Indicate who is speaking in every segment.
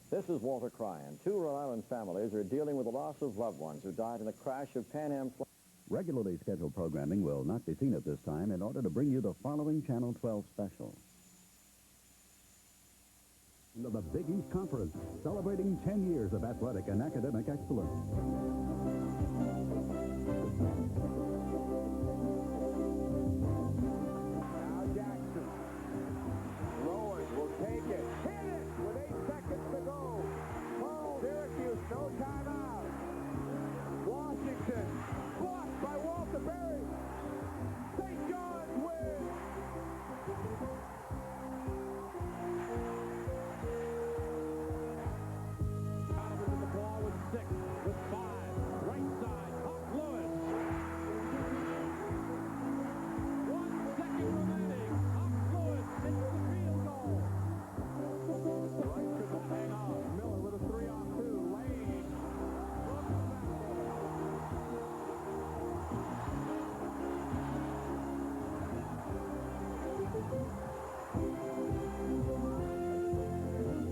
Speaker 1: This is Walter Cryan. Two Rhode Island families are dealing with the loss of loved ones who died in a crash of Pan Am flight.
Speaker 2: Regularly scheduled programming will not be seen at this time in order to bring you the following Channel 12 special. The Big East Conference, celebrating 10 years of athletic and academic excellence.
Speaker 3: Now Jackson. Lowers will take it. Hit it with 8 seconds to go. Oh, Syracuse, no timeout. Washington, blocked by Walter Berry. St. John's wins. Donovan with the ball with 6, with 5. Right side, Huck Lewis. 1 second remaining. Huck Lewis hits the field goal. Right to the hang on. Miller with a 3-on-2. Lane.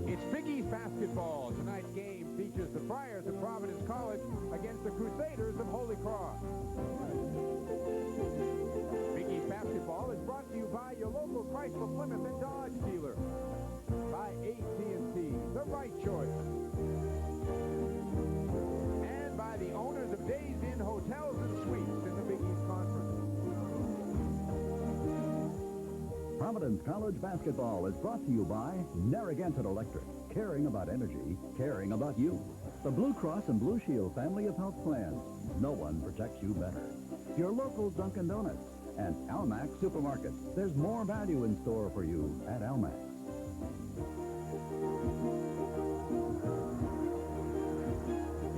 Speaker 3: It's Big East basketball. Tonight's game features the Friars of Providence College against the Crusaders of Holy Cross. Big East basketball is brought to you by your local Chrysler, Plymouth, and Dodge dealer. By AT&T, the right choice. And by the owners of Days Inn Hotels and Suites in the Big East Conference.
Speaker 2: Providence College basketball is brought to you by Narragansett Electric. Caring about energy, caring about you. The Blue Cross and Blue Shield family of health plans. No one protects you better. Your local Dunkin' Donuts and Almac Supermarket. There's more value in store for you at Almac.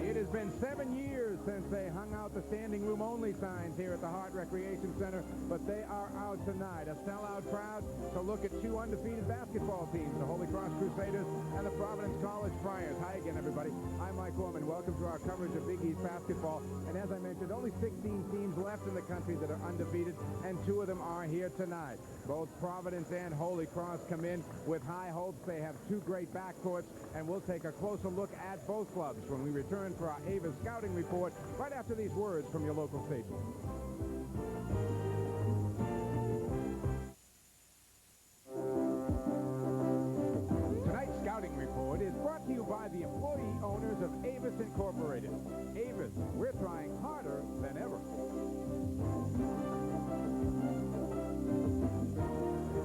Speaker 3: It has been 7 years since they hung out the standing room only signs here at the Hart Recreation Center, but they are out tonight. A sellout crowd to look at 2 undefeated basketball teams, the Holy Cross Crusaders and the Providence College Friars. Hi again, everybody. I'm Mike Gorman. Welcome to our coverage of Big East basketball. And as I mentioned, only 16 teams left in the country that are undefeated, and 2 of them are here tonight. Both Providence and Holy Cross come in with high hopes. They have 2 great backcourts, and we'll take a closer look at both clubs when we return for our Ava Scouting Report right after these words from your local station. Tonight's Scouting Report is brought to you by the employee owners of Avis Incorporated. Avis, we're trying harder than ever.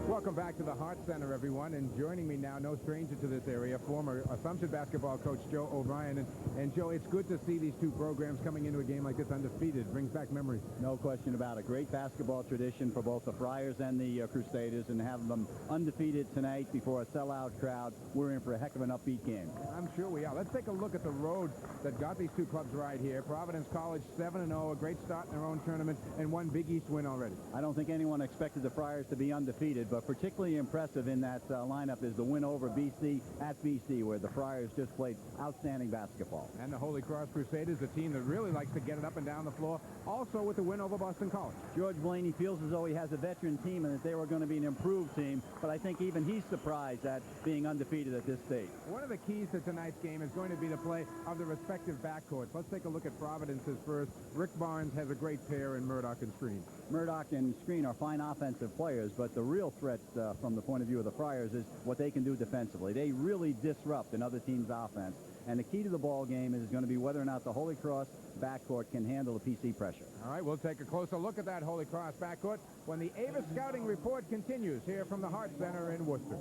Speaker 3: Welcome back to the Hart Center, everyone, and joining me now, no stranger to this area, former Assumption basketball coach Joe O'Brien. And Joe, it's good to see these 2 programs coming into a game like this undefeated. It brings back memories.
Speaker 4: No question about it. Great basketball tradition for both the Friars and the Crusaders, and having them undefeated tonight before a sellout crowd. We're in for a heck of an upbeat game.
Speaker 3: I'm sure we are. Let's take a look at the road that got these 2 clubs right here. Providence College 7-0, a great start in their own tournament, and 1 Big East win already.
Speaker 4: I don't think anyone expected the Friars to be undefeated, but particularly impressive in that lineup is the win over BC at BC, where the Friars just played outstanding basketball.
Speaker 3: And the Holy Cross Crusaders, a team that really likes to get it up and down the floor, also with the win over Boston College.
Speaker 4: George Blaney feels as though he has a veteran team and that they were going to be an improved team, but I think even he's surprised at being undefeated at this stage.
Speaker 3: One of the keys to tonight's game is going to be the play of the respective backcourts. Let's take a look at Providence's first. Rick Barnes has a great pair in Murdoch and Screen.
Speaker 4: Murdoch and Screen are fine offensive players, but the real threat from the point of view of the Friars is what they can do defensively. They really disrupt another team's offense, and the key to the ball game is going to be whether or not the Holy Cross backcourt can handle the PC pressure.
Speaker 3: All right, we'll take a closer look at that Holy Cross backcourt when the Avis Scouting Report continues here from the Hart Center in Worcester.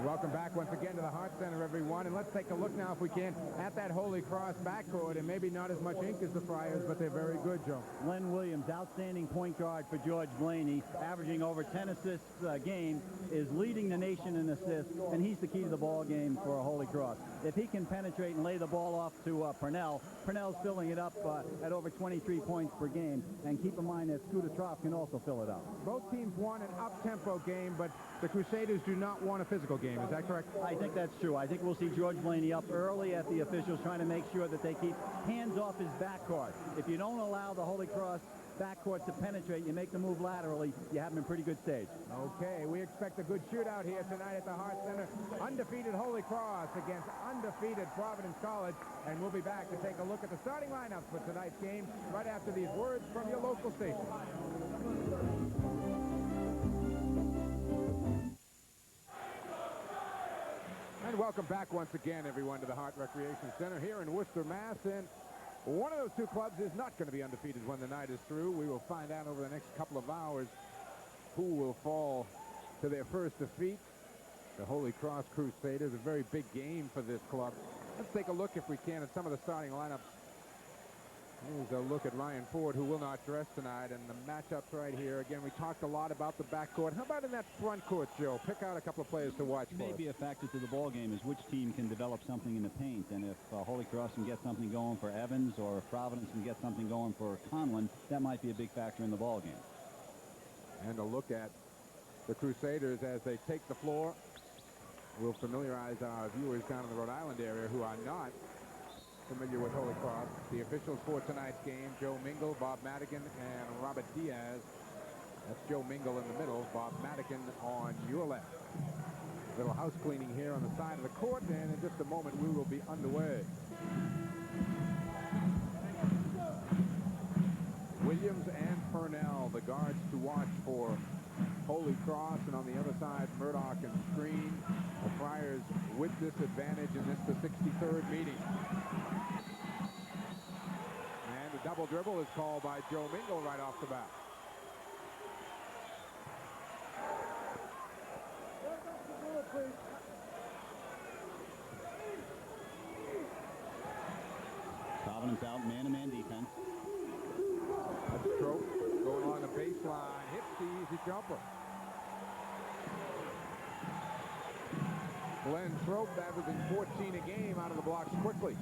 Speaker 3: Welcome back once again to the Hart Center, everyone. And let's take a look now, if we can, at that Holy Cross backcourt. And maybe not as much ink as the Friars, but they're very good, Joe.
Speaker 4: Len Williams, outstanding point guard for George Blaney, averaging over 10 assists a game, is leading the nation in assists, and he's the key to the ball game for Holy Cross. If he can penetrate and lay the ball off to Purnell, Purnell's filling it up at over 23 points per game. And keep in mind that Scooter Trough can also fill it up.
Speaker 3: Both teams want an up-tempo game, but the Crusaders do not want a physical game. Is that correct?
Speaker 4: I think that's true. I think we'll see George Blaney up early at the officials, trying to make sure that they keep hands off his backcourt. If you don't allow the Holy Cross backcourt to penetrate, you make the move laterally, you have them in pretty good stage.
Speaker 3: Okay, we expect a good shootout here tonight at the Hart Center. Undefeated Holy Cross against undefeated Providence College. And we'll be back to take a look at the starting lineups for tonight's game right after these words from your local station. And welcome back once again, everyone, to the Hart Recreation Center here in Worcester, Mass. And one of those two clubs is not going to be undefeated when the night is through. We will find out over the next couple of hours who will fall to their first defeat. The Holy Cross Crusaders, a very big game for this club. Let's take a look, if we can, at some of the starting lineups. Here's a look at Ryan Ford, who will not dress tonight, and the matchups right here. Again, we talked a lot about the backcourt. How about in that front court, Joe? Pick out a couple of players to watch for.
Speaker 4: Maybe a factor to the ball game is which team can develop something in the paint, and if Holy Cross can get something going for Evans, or if Providence can get something going for Conlon, that might be a big factor in the ball game.
Speaker 3: And a look at the Crusaders as they take the floor. We'll familiarize our viewers down in the Rhode Island area who are not familiar with Holy Cross. The officials for tonight's game: Joe Mingle, Bob Madigan, and Robert Diaz. That's Joe Mingle in the middle, Bob Madigan on your left. A little house cleaning here on the side of the court, and in just a moment we will be underway. Williams and Purnell, the guards to watch for Holy Cross, and on the other side, Murdoch and Screen. The Friars with this advantage in this, the 63rd meeting. And the double dribble is called by Joe Mingle right off the bat.
Speaker 4: Providence out, man-to-man defense.
Speaker 3: That's Stroke going along the baseline, hits the easy jumper. Glenn Trope averaging 14 a game out of the blocks quickly.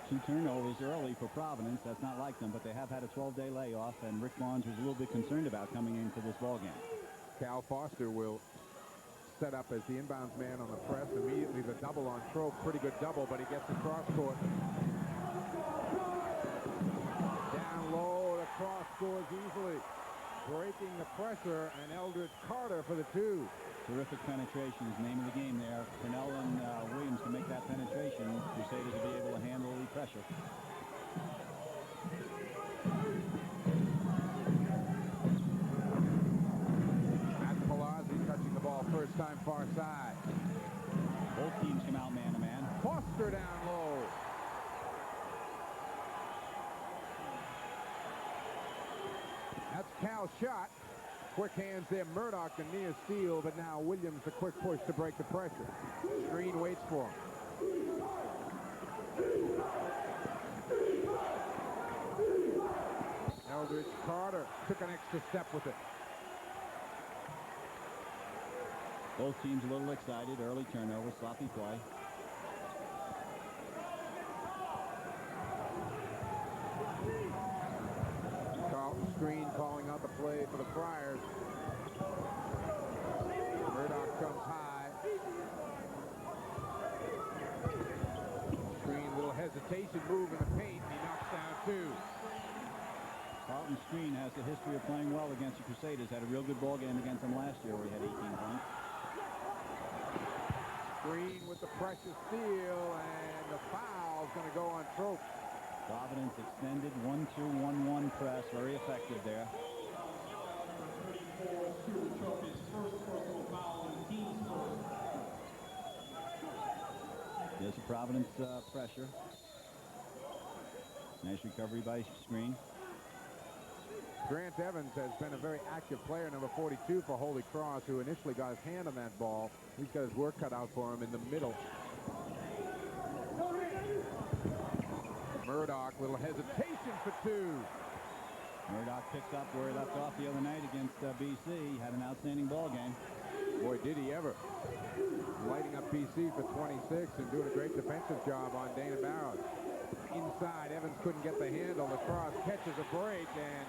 Speaker 4: Two turnovers early for Providence. That's not like them, but they have had a 12-day layoff, and Rick Barnes was a little bit concerned about coming into this ballgame.
Speaker 3: Cal Foster will set up as the inbounds man on the press. Immediately the double on Trope. Pretty good double, but he gets the cross court. Down low, the cross scores easily. Breaking the pressure, and Eldridge Carter for the two.
Speaker 4: Terrific penetration is the name of the game there. Purnell and Williams can make that penetration. Crusaders will be able to handle the pressure.
Speaker 3: Matt Palazzi touching the ball first time far side.
Speaker 4: Both teams come out man-to-man.
Speaker 3: Foster down low. That's Cal's shot. Quick hands there, Murdoch and near steal, but now Williams a quick push to break the pressure. Screen waits for him. Eldridge Carter took an extra step with it.
Speaker 4: Both teams a little excited. Early turnover, sloppy play.
Speaker 3: Screen calling out the play for the Friars. Murdoch comes high. Screen, little hesitation move in the paint. He knocks down two.
Speaker 4: Carlton Screen has a history of playing well against the Crusaders. Had a real good ball game against them last year where he had 18 points.
Speaker 3: Screen with the precious steal, and the foul's going to go on Trope.
Speaker 4: Providence extended 1-2-1-1 press, very effective there. There's a Providence pressure. Nice recovery by Screen.
Speaker 3: Grant Evans has been a very active player, number 42 for Holy Cross, who initially got his hand on that ball. He's got his work cut out for him in the middle. Murdoch, little hesitation for two.
Speaker 4: Murdoch picks up where he left off the other night against BC. Had an outstanding ball game.
Speaker 3: Boy, did he ever. Lighting up BC for 26 and doing a great defensive job on Dana Barrows. Inside, Evans couldn't get the handle. The cross catches a break, and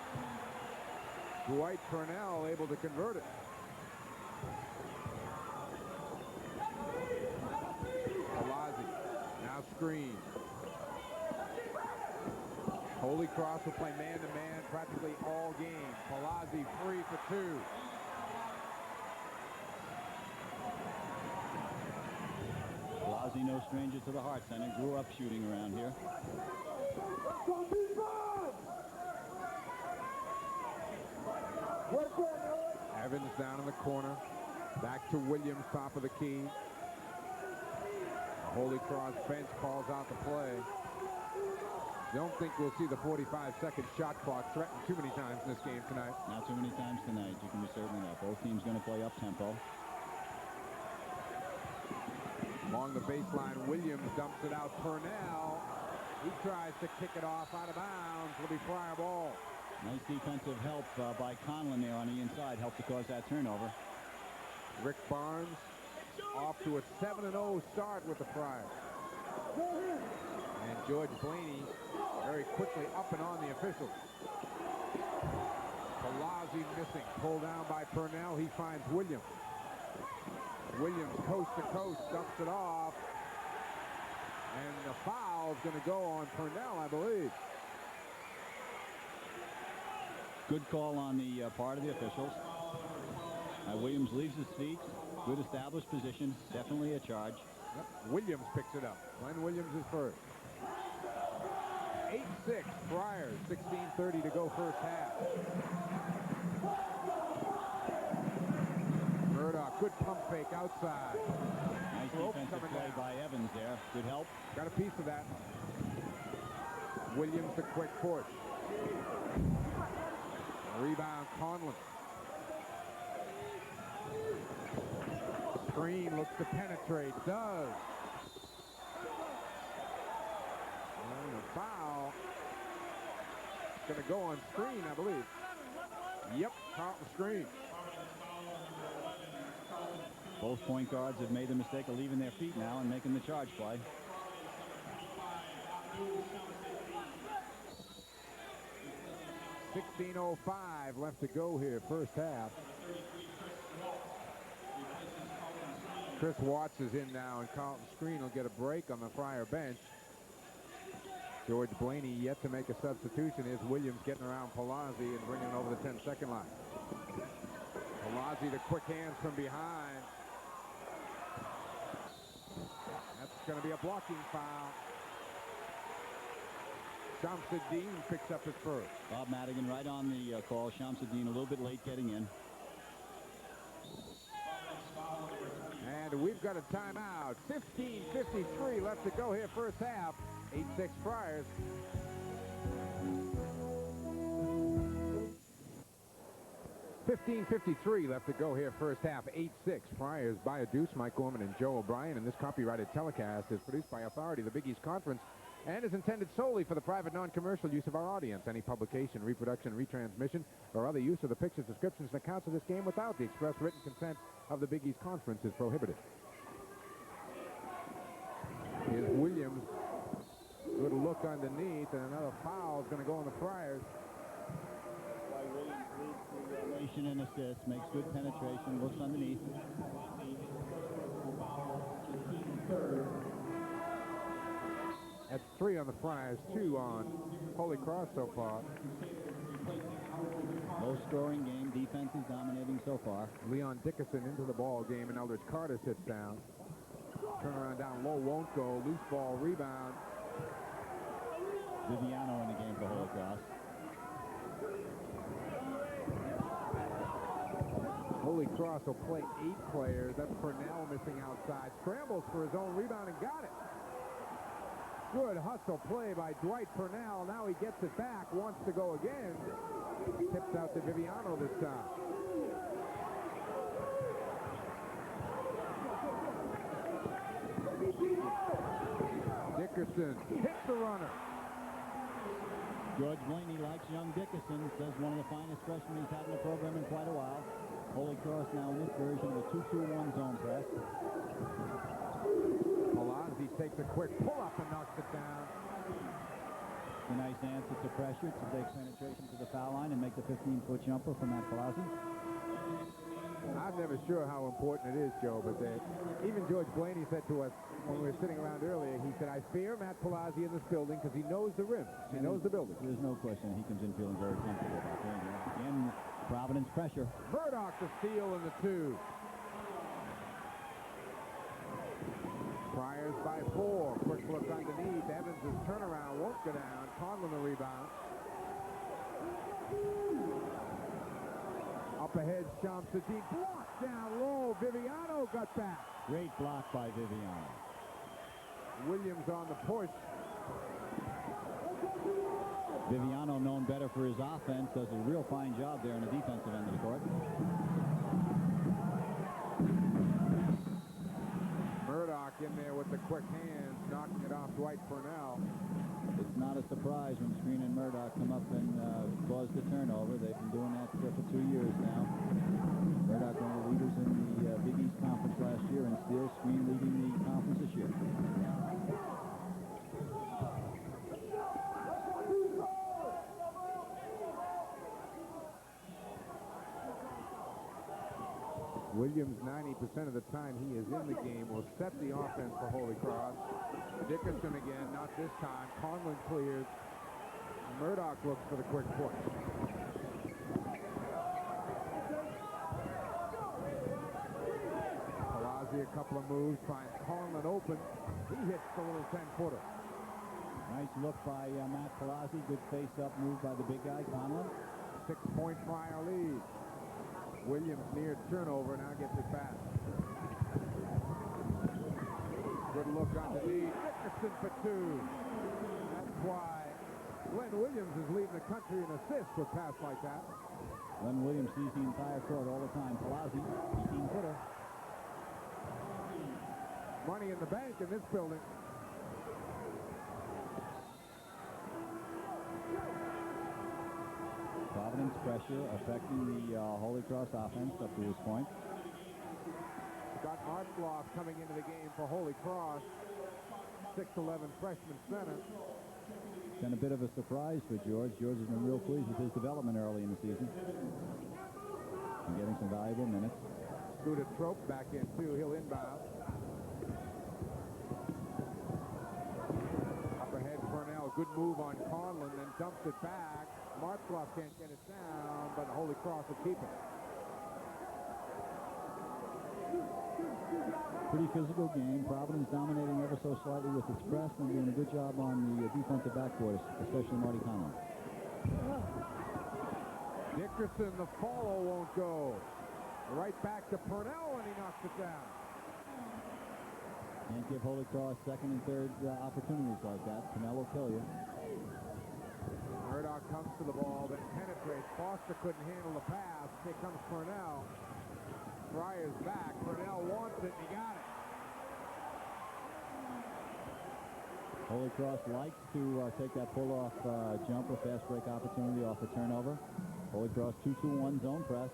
Speaker 3: Dwight Purnell able to convert it. screen. Holy Cross will play man-to-man practically all game. Palazzi free for two.
Speaker 4: Palazzi, no stranger to the Hart Center, grew up shooting around here.
Speaker 3: Evans down in the corner. Back to Williams, top of the key. The Holy Cross bench calls out the play. Don't think we'll see the 45-second shot clock threatened too many times in this game tonight.
Speaker 4: Not too many times tonight. You can be certain of that. Both teams going to play up-tempo.
Speaker 3: Along the baseline, Williams dumps it out. Purnell, he tries to kick it off out of bounds. It'll be Friar ball.
Speaker 4: Nice defensive help by Conlon there on the inside. Helped to cause that turnover.
Speaker 3: Rick Barnes off to a 7-0 start with the Friars. And George Blaney very quickly up and on the officials. Palazzi missing. Pulled down by Purnell. He finds Williams. Williams coast to coast dumps it off. And the foul's going to go on Purnell, I believe.
Speaker 4: Good call on the part of the officials. Williams leaves his feet. Good established position. Definitely a charge.
Speaker 3: Yep. Williams picks it up. Glenn Williams is first. 8-6 Friars. 16:30 to go first half. Murdoch, good pump fake outside.
Speaker 4: Nice defensive play by Evans there. Good help.
Speaker 3: Got a piece of that. Williams the quick push. Rebound Conlon. Screen looks to penetrate. Does. And a foul. It's going to go on screen, I believe. Yep, Carlton screen.
Speaker 4: Both point guards have made the mistake of leaving their feet now and making the charge play.
Speaker 3: .16:05 left to go here, first half. Chris Watts is in now, and Carlton Screen will get a break on the Friar bench. George Blaney yet to make a substitution. Is Williams getting around Palazzi and bringing it over the 10-second line. Palazzi to quick hands from behind. That's going to be a blocking foul. Shamsuddin picks up his first.
Speaker 4: Bob Madigan right on the call. Shamsuddin a little bit late getting in.
Speaker 3: And we've got a timeout. 15:53 left to go here, first half. 8-6 Friars. .53 left to go here, first half. 8-6 Friars by a deuce. Mike Gorman and Joe O'Brien. And this copyrighted telecast is produced by authority of the Big East Conference and is intended solely for the private non-commercial use of our audience. Any publication, reproduction, retransmission, or other use of the pictures, descriptions, and accounts of this game without the express written consent of the Big East Conference is prohibited. Here's Williams. Good look underneath, and another foul is going to go on the Friars.
Speaker 4: Williams leads the nation in assists, makes good penetration, looks underneath.
Speaker 3: That's 3 on the Friars, 2 on Holy Cross so far.
Speaker 4: Low scoring game. Defense is dominating so far.
Speaker 3: Leon Dickerson into the ball game, and Eldridge Carter sits down. Turnaround down low, won't go. Loose ball, rebound.
Speaker 4: Viviano in the game for Holy Cross.
Speaker 3: Holy Cross will play 8 players. That's Purnell missing outside. Scrambles for his own rebound and got it. Good hustle play by Dwight Purnell. Now he gets it back, wants to go again. Tips out to Viviano this time. Dickerson hits the runner.
Speaker 4: George Blaney likes young Dickerson. Says one of the finest freshmen he's had in the program in quite a while. Holy Cross now in this version of a 2-2-1 zone press.
Speaker 3: Palazzi takes a quick pull-up and knocks it down.
Speaker 4: A nice answer to pressure to take penetration to the foul line and make the 15-foot jumper from that Palazzi.
Speaker 3: Not I'm never sure how important it is, Joe, but even George Blaney said to us when we were sitting around earlier, he said, I fear Matt Palazzi in this building because he knows the rim. He knows the building.
Speaker 4: There's no question he comes in feeling very comfortable about doing that. Again, Providence pressure.
Speaker 3: Murdoch to steal in the 2. Friars by 4. Quick look underneath. Evans' turnaround won't go down. Conlon the rebound. Up ahead, Shamsuddin. Blocked down low. Viviano got back.
Speaker 4: Great block by Viviano.
Speaker 3: Williams on the push.
Speaker 4: Viviano, known better for his offense, does a real fine job there on the defensive end of the court.
Speaker 3: Murdoch in there with the quick hands, knocking it off Dwight Purnell.
Speaker 4: It's not a surprise when Screen and Murdoch come up and cause the turnover. They've been doing that for 2 years now. Murdoch, one of the leaders in the Big East Conference last year, and steals. Screen leading the conference this year.
Speaker 3: Williams, 90% of the time he is in the game, will set the offense for Holy Cross. Dickerson again, not this time. Conlon clears. Murdoch looks for the quick push. Palazzi a couple of moves, finds Conlon open. He hits the little 10-footer.
Speaker 4: Nice look by Matt Palazzi. Good face-up move by the big guy, Conlon.
Speaker 3: 6-point Friar lead. Williams near turnover, now gets it back. Good look underneath. Dickerson for 2. That's why Glenn Williams is leading the country in assists with pass like that.
Speaker 4: Glenn Williams sees the entire court all the time. Palazzi, 18-footer.
Speaker 3: Money in the bank in this building.
Speaker 4: Providence pressure affecting the Holy Cross offense up to this point.
Speaker 3: Got Martzloff coming into the game for Holy Cross. 6'11" freshman center.
Speaker 4: It's been a bit of a surprise for George. George has been real pleased with his development early in the season. And getting some valuable minutes.
Speaker 3: Scooter Trope back in too. He'll inbound. Up ahead, Purnell. Good move on Conlon, then dumps it back. Martzloff can't get it down, but Holy Cross will keep it.
Speaker 4: Pretty physical game. Providence dominating ever so slightly with its press and doing a good job on the defensive backcourt, especially Marty Conlon.
Speaker 3: Dickerson, the follow won't go. Right back to Purnell, and he knocks it down.
Speaker 4: Can't give Holy Cross second and third opportunities like that. Purnell will kill you.
Speaker 3: Murdoch comes to the ball, then penetrates. Foster couldn't handle the pass. Here comes Purnell. Friars back. Purnell wants it, and he got it.
Speaker 4: Holy Cross likes to take that pull-off jumper, fast break opportunity off a turnover. Holy Cross 2-2-1 zone press.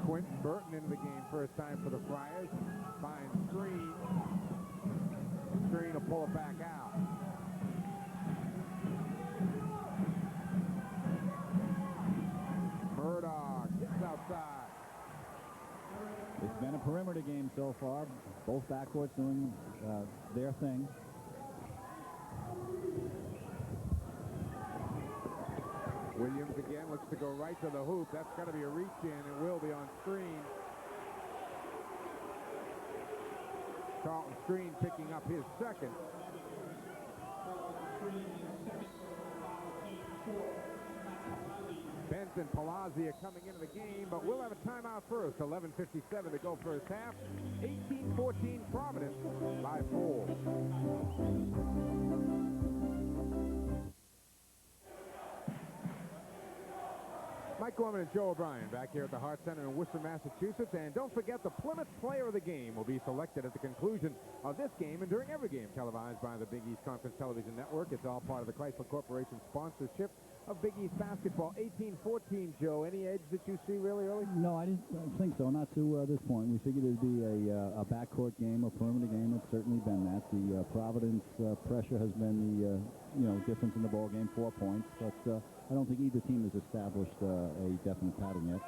Speaker 3: Quentin Burton into the game first time for the Friars. Finds Screen. Screen will pull it back out. Murdoch gets outside.
Speaker 4: It's been a perimeter game so far. Both backcourts doing their thing.
Speaker 3: Williams again looks to go right to the hoop. That's got to be a reach in. It will be on Screen. Carlton Screen picking up his second. Benson, Palazzi are coming into the game, but we'll have a timeout first. 11:57 to go first half. 18-14 Providence by 4. Mike Gorman and Joe O'Brien back here at the Hart Center in Worcester, Massachusetts. And don't forget, the Plymouth Player of the Game will be selected at the conclusion of this game and during every game televised by the Big East Conference Television Network. It's all part of the Chrysler Corporation sponsorship of Big East basketball. 18-14, Joe. Any edge that you see really early?
Speaker 4: No, I didn't think so. Not to this point. We figured it'd be a backcourt game, a perimeter game. It's certainly been that. The Providence pressure has been the difference in the ball game, 4 points. But I don't think either team has established a definite pattern yet.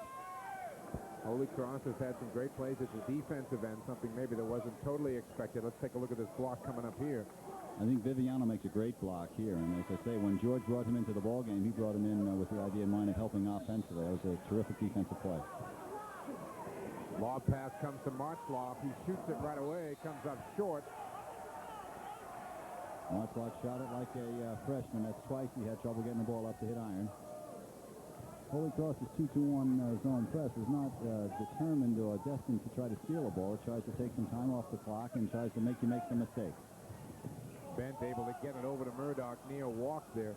Speaker 3: Holy Cross has had some great plays at the defensive end, something maybe that wasn't totally expected. Let's take a look at this block coming up here.
Speaker 2: I think Viviano makes a great block here, and as I say, when George brought him into the ball game, he brought him in with the idea in mind of helping offensively. That was a terrific defensive play.
Speaker 3: Lob pass comes to Martzloff. He shoots it right away. Comes up short.
Speaker 2: Martzloff shot it like a freshman. That's twice he had trouble getting the ball up to hit iron. Holy Cross's 2-2-1 zone press is not determined or destined to try to steal a ball. It tries to take some time off the clock and tries to make you make some mistakes.
Speaker 3: Bent able to get it over to Murdoch. Neal walked there.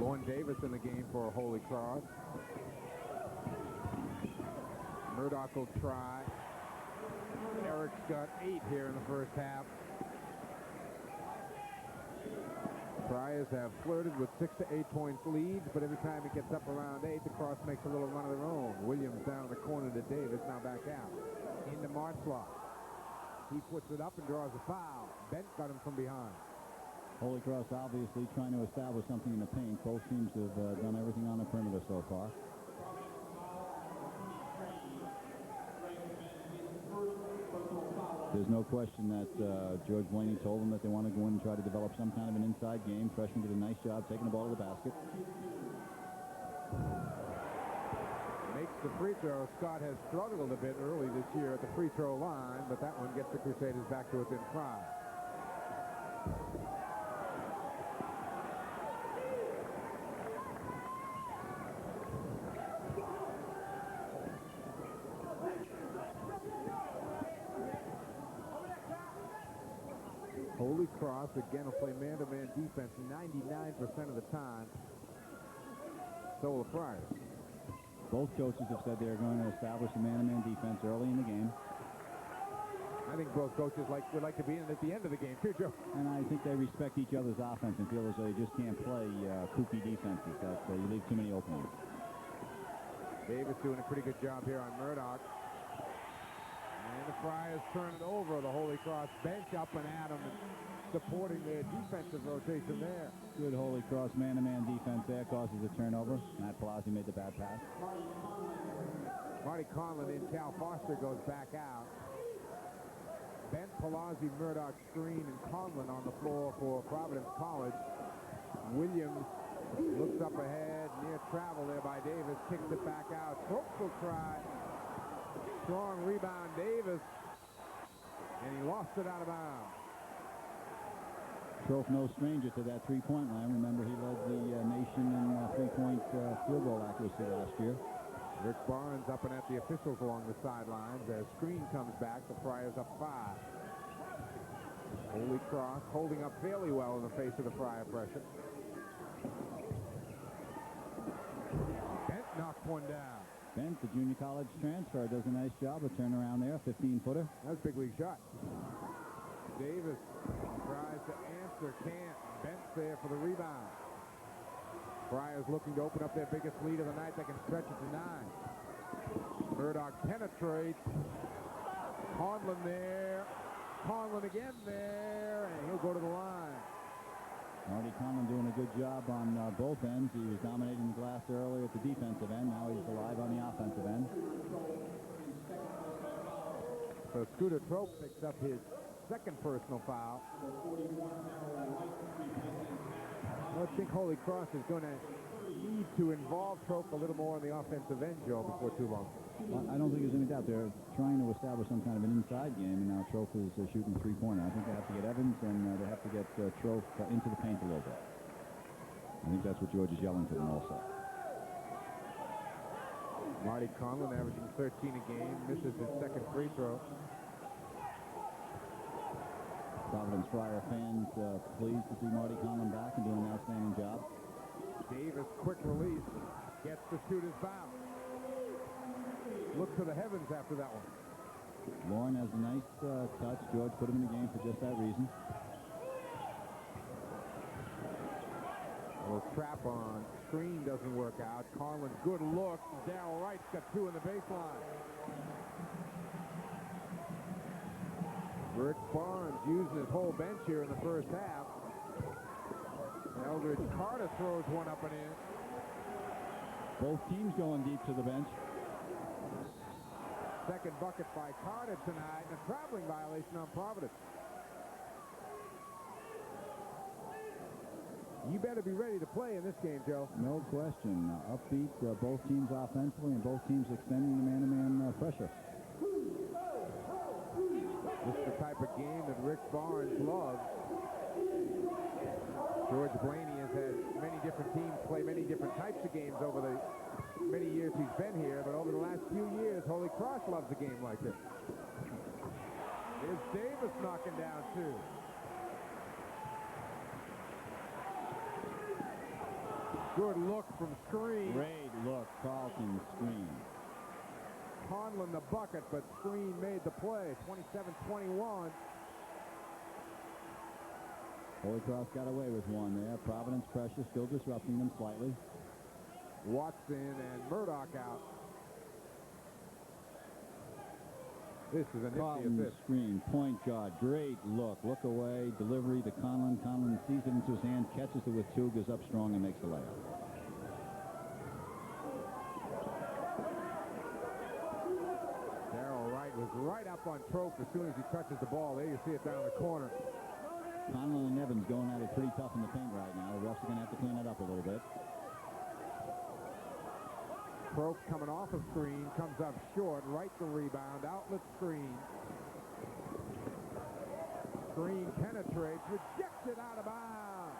Speaker 3: Lorne Davis in the game for Holy Cross. Murdoch will try. Eric's got 8 here in the first half. Friars have flirted with 6 to 8 points leads, but every time it gets up around 8, the Cross makes a little run of their own. Williams down the corner to Davis, now back out. Into Martzloff. He puts it up and draws a foul. Bent got him from behind.
Speaker 2: Holy Cross obviously trying to establish something in the paint. Both teams have done everything on the perimeter so far. There's no question that George Blaney told them that they want to go in and try to develop some kind of an inside game. Freshman did a nice job taking the ball to the basket.
Speaker 3: Makes the free throw. Scott has struggled a bit early this year at the free throw line, but that one gets the Crusaders back to within 5. Holy Cross again will play man-to-man defense 99% of the time. So will the Friars.
Speaker 2: Both coaches have said they're going to establish a man-to-man defense early in the game.
Speaker 3: I think both coaches would like to be in at the end of the game, too, Joe.
Speaker 2: And I think they respect each other's offense and feel as though they just can't play kooky defenses, that you leave too many openings.
Speaker 3: Davis doing a pretty good job here on Murdoch. And the Friars turn it over. The Holy Cross bench up and at them and supporting their defensive rotation there.
Speaker 2: Good Holy Cross man-to-man defense there causes a turnover. Matt Palazzi made the bad pass.
Speaker 3: Marty Conlon in. Cal Foster goes back out. Bent, Palazzi, Murdoch, Screen, and Conlon on the floor for Providence College. Williams looks up ahead. Near travel there by Davis. Kicks it back out. Trope will try. Strong rebound, Davis. And he lost it out of bounds.
Speaker 2: Trofe no stranger to that three-point line. Remember, he led the nation in three-point field goal accuracy last year.
Speaker 3: Rick Barnes up and at the officials along the sidelines. As Screen comes back, the Friars up 5. Holy Cross holding up fairly well in the face of the Friar pressure. Bent knocked one down.
Speaker 2: Bent, the junior college transfer, does a nice job of turnaround there, 15-footer.
Speaker 3: That's a big league shot. Davis tries to answer, can't. Bent's there for the rebound. Friars looking to open up their biggest lead of the night. They can stretch it to 9. Murdoch penetrates. Conlon there. Conlon again there, and he'll go to the line.
Speaker 2: Marty Conlon doing a good job on both ends. He was dominating the glass earlier at the defensive end. Now he's alive on the offensive end.
Speaker 3: So Scooter Trope picks up his second personal foul. I think Holy Cross is going to need to involve Trope a little more on the offensive end, Joe, before too long.
Speaker 2: Well, I don't think there's any doubt. They're trying to establish some kind of an inside game, and now Trofe is shooting three-pointer. I think they have to get Evans, and they have to get Trofe into the paint a little bit. I think that's what George is yelling to them also.
Speaker 3: Marty Conlon averaging 13 a game, misses his second free throw.
Speaker 2: Providence Friar fans pleased to see Marty Conlon back and doing an outstanding job.
Speaker 3: Davis, quick release, gets the shooter's bounce. Look to the heavens after that one.
Speaker 2: Lauren has a nice touch. George put him in the game for just that reason.
Speaker 3: A little trap on. Screen doesn't work out. Conlon, good look. Darrell Wright's got 2 in the baseline. Rick Barnes using his whole bench here in the first half. Eldridge Carter throws one up and in.
Speaker 4: Both teams going deep to the bench.
Speaker 3: Second bucket by Carter tonight, and a traveling violation on Providence. You better be ready to play in this game, Joe.
Speaker 4: No question. Upbeat, both teams offensively, and both teams extending the man-to-man pressure.
Speaker 3: This is the type of game that Rick Barnes loves. George Blaney has had many different teams play many different types of games over the many years he's been here, but over the last few years, Holy Cross loves a game like this. Here's Davis knocking down two. Good look from screen.
Speaker 4: Great look, Carlton screen.
Speaker 3: Conlon the bucket, but Screen made the play. 27-21.
Speaker 4: Holy Cross got away with one there. Providence pressure still disrupting them slightly.
Speaker 3: Watson and Murdoch out. This is a nifty
Speaker 4: Carlton
Speaker 3: assist.
Speaker 4: screen, point guard, great look. Look away, delivery to Conlon. Conlon sees it into his hand, catches it with two, goes up strong and makes the layup.
Speaker 3: Darrell Wright was right up on Trope as soon as he touches the ball. There you see it down the corner.
Speaker 4: Conlon and Evans going at it pretty tough in the paint right now. The refs are going to have to clean it up a little bit.
Speaker 3: Trope coming off a screen, comes up short, right the rebound, outlet screen. Screen penetrates, rejected out of bounds.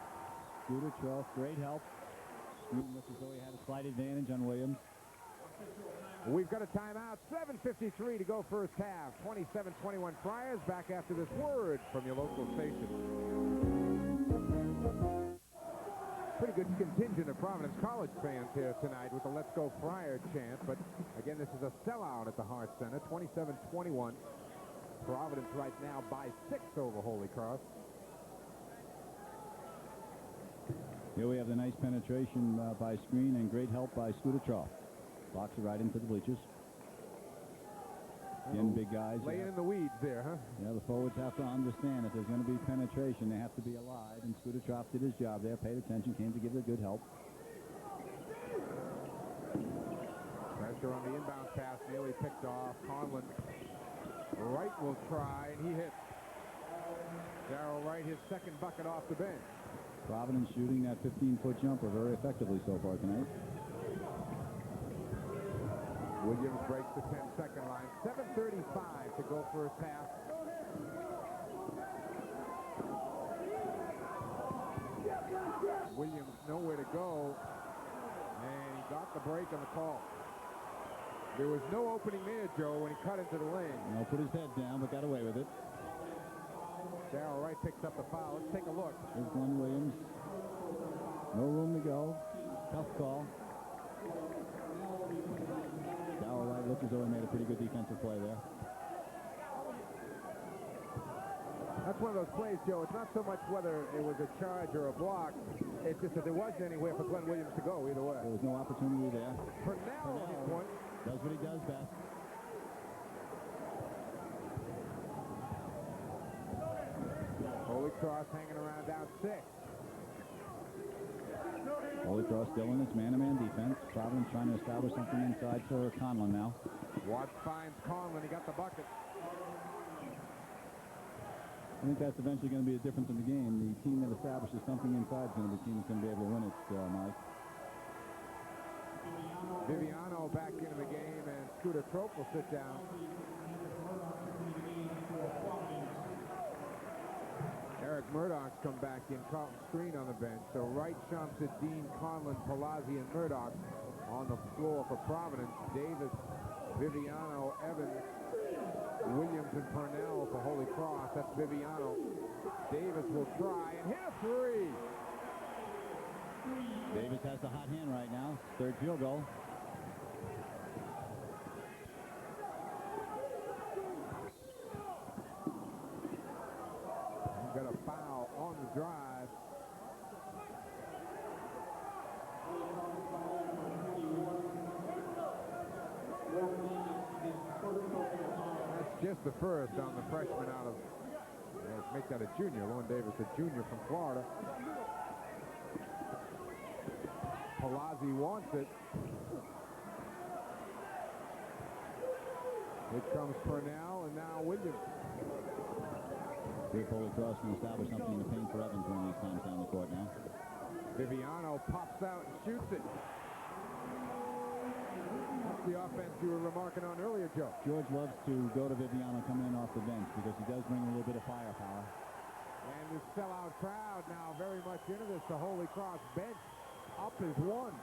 Speaker 4: Scooter Trough, great help. Screen looks as though he had a slight advantage on Williams.
Speaker 3: We've got a timeout. 7:53 to go first half. 27-21 Friars. Back after this word from your local station. Pretty good contingent of Providence College fans here tonight with the Let's Go Friars chant. But again, this is a sellout at the Hart Center. 27-21. Providence right now by 6 over Holy Cross.
Speaker 4: Here we have the nice penetration by Screen and great help by Scooter Trough. Box it right into the bleachers. Again, big guys.
Speaker 3: Laying in the weeds there, huh?
Speaker 4: Yeah, the forwards have to understand if there's going to be penetration, they have to be alive, and Scooter Trough did his job there, paid attention, came to give it good help.
Speaker 3: Pressure on the inbound pass, nearly picked off. Conlon Wright will try, and he hits. Darrell Wright, his second bucket off the bench.
Speaker 4: Providence shooting that 15-foot jumper very effectively so far tonight.
Speaker 3: Williams breaks the 10-second line. 7:35 to go first half. Williams nowhere to go, and he got the break on the call. There was no opening there, Joe, when he cut into the lane.
Speaker 4: No, put his head down, but got away with it.
Speaker 3: Darrell Wright picks up the foul. Let's take a look.
Speaker 4: Here's Glenn Williams. No room to go. Tough call. Darrell Wright looked as though he made a pretty good defensive play there.
Speaker 3: That's one of those plays, Joe. It's not so much whether it was a charge or a block. It's just that there wasn't anywhere for Glenn Williams to go either way.
Speaker 4: There was no opportunity there.
Speaker 3: Purnell on his point.
Speaker 4: Does what he does best.
Speaker 3: Holy Cross hanging around down 6.
Speaker 4: Holy Cross still in its man-to-man defense. Providence trying to establish something inside for Conlon now.
Speaker 3: Watts finds Conlon. He got the bucket.
Speaker 4: I think that's eventually going to be a difference in the game. The team that establishes something inside is going to be the team that's going to be able to win it, Mike.
Speaker 3: Viviano back into the game, and Scooter Trope will sit down. Eric Murdoch's come back in. Carlton Screen on the bench. So Wright, Shamsuddin, Conlon, Palazzi, and Murdoch on the floor for Providence. Davis, Viviano, Evans, Williams, and Purnell for Holy Cross. That's Viviano. Davis will try and hit a three.
Speaker 4: Davis has the hot hand right now. Third field goal.
Speaker 3: Got a foul on the drive. That's just the first on the freshman out of, let's make that a junior. Lon Davis, a junior from Florida. Palazzi wants it. Here comes Purnell and now Williams.
Speaker 2: See if Holy Cross can establish something in the paint for Evans one of these times down the court now.
Speaker 3: Viviano pops out and shoots it. That's the offense you were remarking on earlier, Joe.
Speaker 2: George loves to go to Viviano coming in off the bench because he does bring a little bit of firepower.
Speaker 3: And the sellout crowd now very much into this. The Holy Cross bench up is one.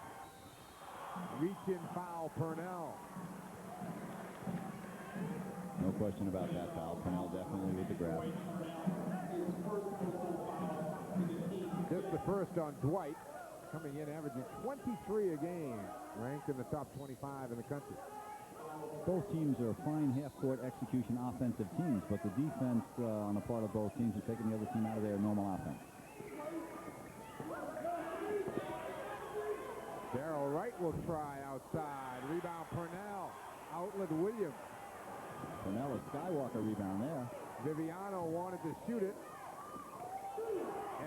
Speaker 3: Reach-in foul, Purnell.
Speaker 2: No question about that foul. Purnell definitely with the grab.
Speaker 3: Just the first on Dwight, coming in averaging 23 a game, ranked in the top 25 in the country.
Speaker 2: Both teams are fine half-court execution offensive teams, but the defense on the part of both teams is taking the other team out of their normal offense.
Speaker 3: Darrell Wright will try outside. Rebound Purnell. Outlet Williams.
Speaker 2: Purnell, a Skywalker rebound there.
Speaker 3: Viviano wanted to shoot it.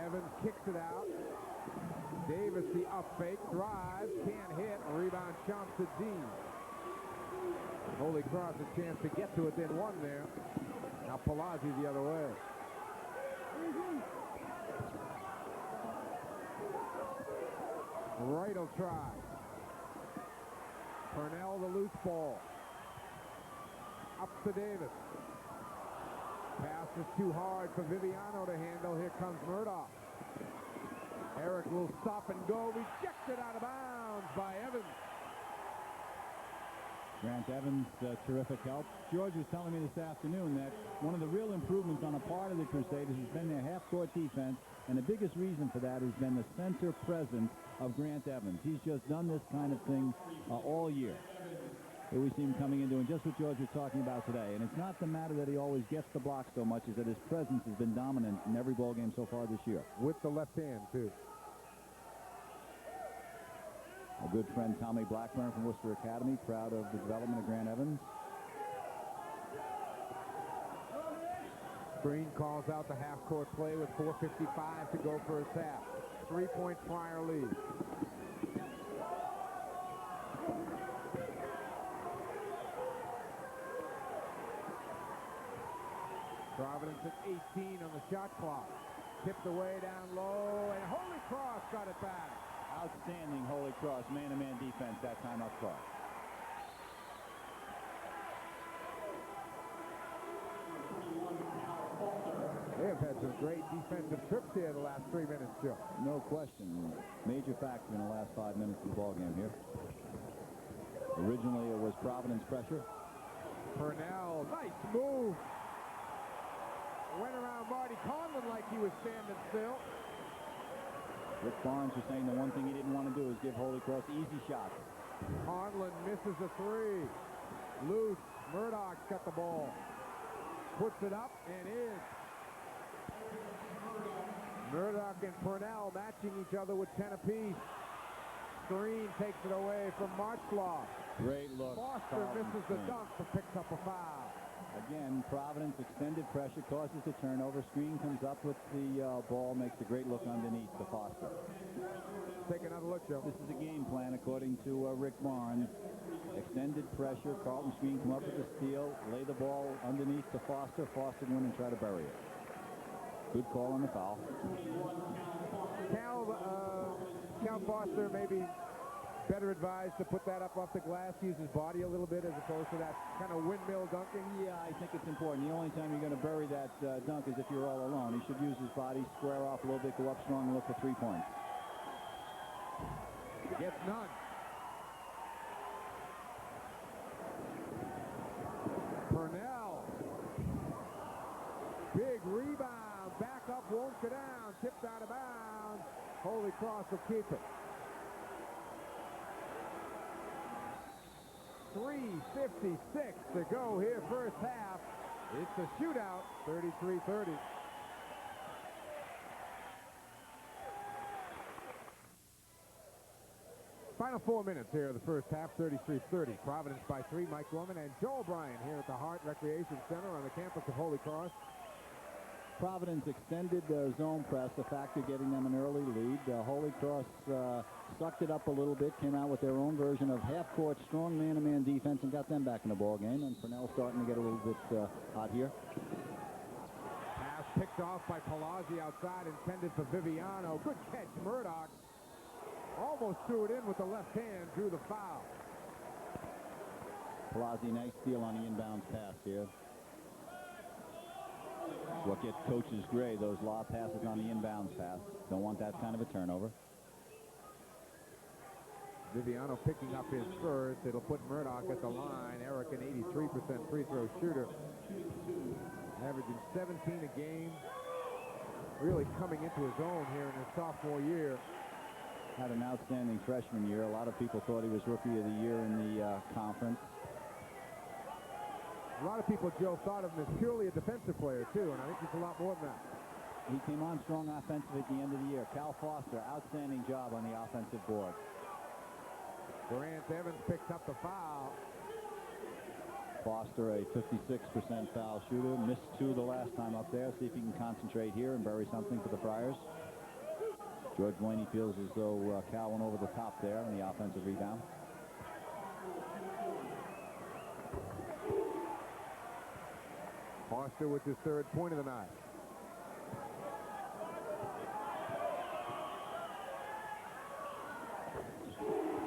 Speaker 3: Evans kicks it out. Davis the up fake. Drives. Can't hit. Rebound jump to D. Holy Cross a chance to get to it, then one there. Now Palazzi the other way. Wright will try. Purnell the loose ball. Up to Davis. Pass is too hard for Viviano to handle. Here comes Murdoch. Eric will stop and go. Rejected out of bounds by Evans.
Speaker 2: Grant Evans, terrific help. George was telling me this afternoon that one of the real improvements on the part of the Crusaders has been their half-court defense, and the biggest reason for that has been the center presence of Grant Evans. He's just done this kind of thing all year. Here we see him coming in doing just what George was talking about today, and it's not the matter that he always gets the block so much, is that his presence has been dominant in every ball game so far this year.
Speaker 3: With the left hand, too.
Speaker 2: A good friend, Tommy Blackburn from Worcester Academy, proud of the development of Grant Evans.
Speaker 3: Green calls out the half-court play with 4:55 to go for his half. 3-point Friar lead. Providence at 18 on the shot clock. Tipped away down low, and Holy Cross got it back.
Speaker 2: Outstanding Holy Cross man-to-man defense that time up front.
Speaker 3: They have had some great defensive trips here the last 3 minutes, Joe.
Speaker 2: No question. Major factor in the last 5 minutes of the ball game here. Originally, it was Providence pressure.
Speaker 3: Purnell, nice move. Went around Marty Conlon like he was standing still.
Speaker 2: Rick Barnes was saying the one thing he didn't want to do is give Holy Cross easy shots.
Speaker 3: Conlon misses a three. Loose. Murdoch's got the ball. Puts it up and in. Murdoch and Purnell matching each other with 10 apiece. Screen takes it away from Marchfloss.
Speaker 2: Great look.
Speaker 3: Foster misses the dunk but picks up a foul.
Speaker 2: Again, Providence extended pressure, causes the turnover. Screen comes up with the ball, makes a great look underneath to Foster.
Speaker 3: Take another look, Joe.
Speaker 2: This is a game plan, according to Rick Barnes. Extended pressure, Carlton Screen come up with the steal, lay the ball underneath to Foster. Foster win and try to bury it. Good call on the foul.
Speaker 3: Cal Foster maybe better advised to put that up off the glass, use his body a little bit as opposed to that kind of windmill dunking.
Speaker 2: Yeah, I think it's important. The only time you're going to bury that dunk is if you're all alone. He should use his body, square off a little bit, go up strong, and look for 3 points.
Speaker 3: Gets none. Purnell. Big rebound. Back up, won't go down. Tipped out of bounds. Holy Cross will keep it. 3:56 to go here, first half. It's a shootout, 33-30. Final 4 minutes here of the first half, 33-30. Providence by 3. Mike Gorman and Joel Bryan here at the Hart Recreation Center on the campus of Holy Cross.
Speaker 4: Providence extended their zone press, the factor getting them an early lead. Holy Cross sucked it up a little bit, came out with their own version of half-court strong man-to-man defense and got them back in the ball game. And Purnell starting to get a little bit hot here.
Speaker 3: Pass picked off by Palazzi outside, intended for Viviano. Good catch, Murdoch. Almost threw it in with the left hand, drew the foul.
Speaker 4: Palazzi, nice steal on the inbounds pass here. What gets coaches gray, those lob passes on the inbounds pass. Don't want that kind of a turnover.
Speaker 3: Viviano picking up his first. It'll put Murdoch at the line. Eric, an 83% free throw shooter. Averaging 17 a game. Really coming into his own here in his sophomore year.
Speaker 4: Had an outstanding freshman year. A lot of people thought he was Rookie of the Year in the conference.
Speaker 3: A lot of people, Joe, thought of him as purely a defensive player, too, and I think he's a lot more than that.
Speaker 4: He came on strong offensively at the end of the year. Cal Foster, outstanding job on the offensive board.
Speaker 3: Durant Evans picks up the foul.
Speaker 4: Foster, a 56% foul shooter. Missed 2 the last time up there. See if he can concentrate here and bury something for the Friars. George Blaney feels as though Cal went over the top there on the offensive rebound.
Speaker 3: Foster with his 3rd point of the night.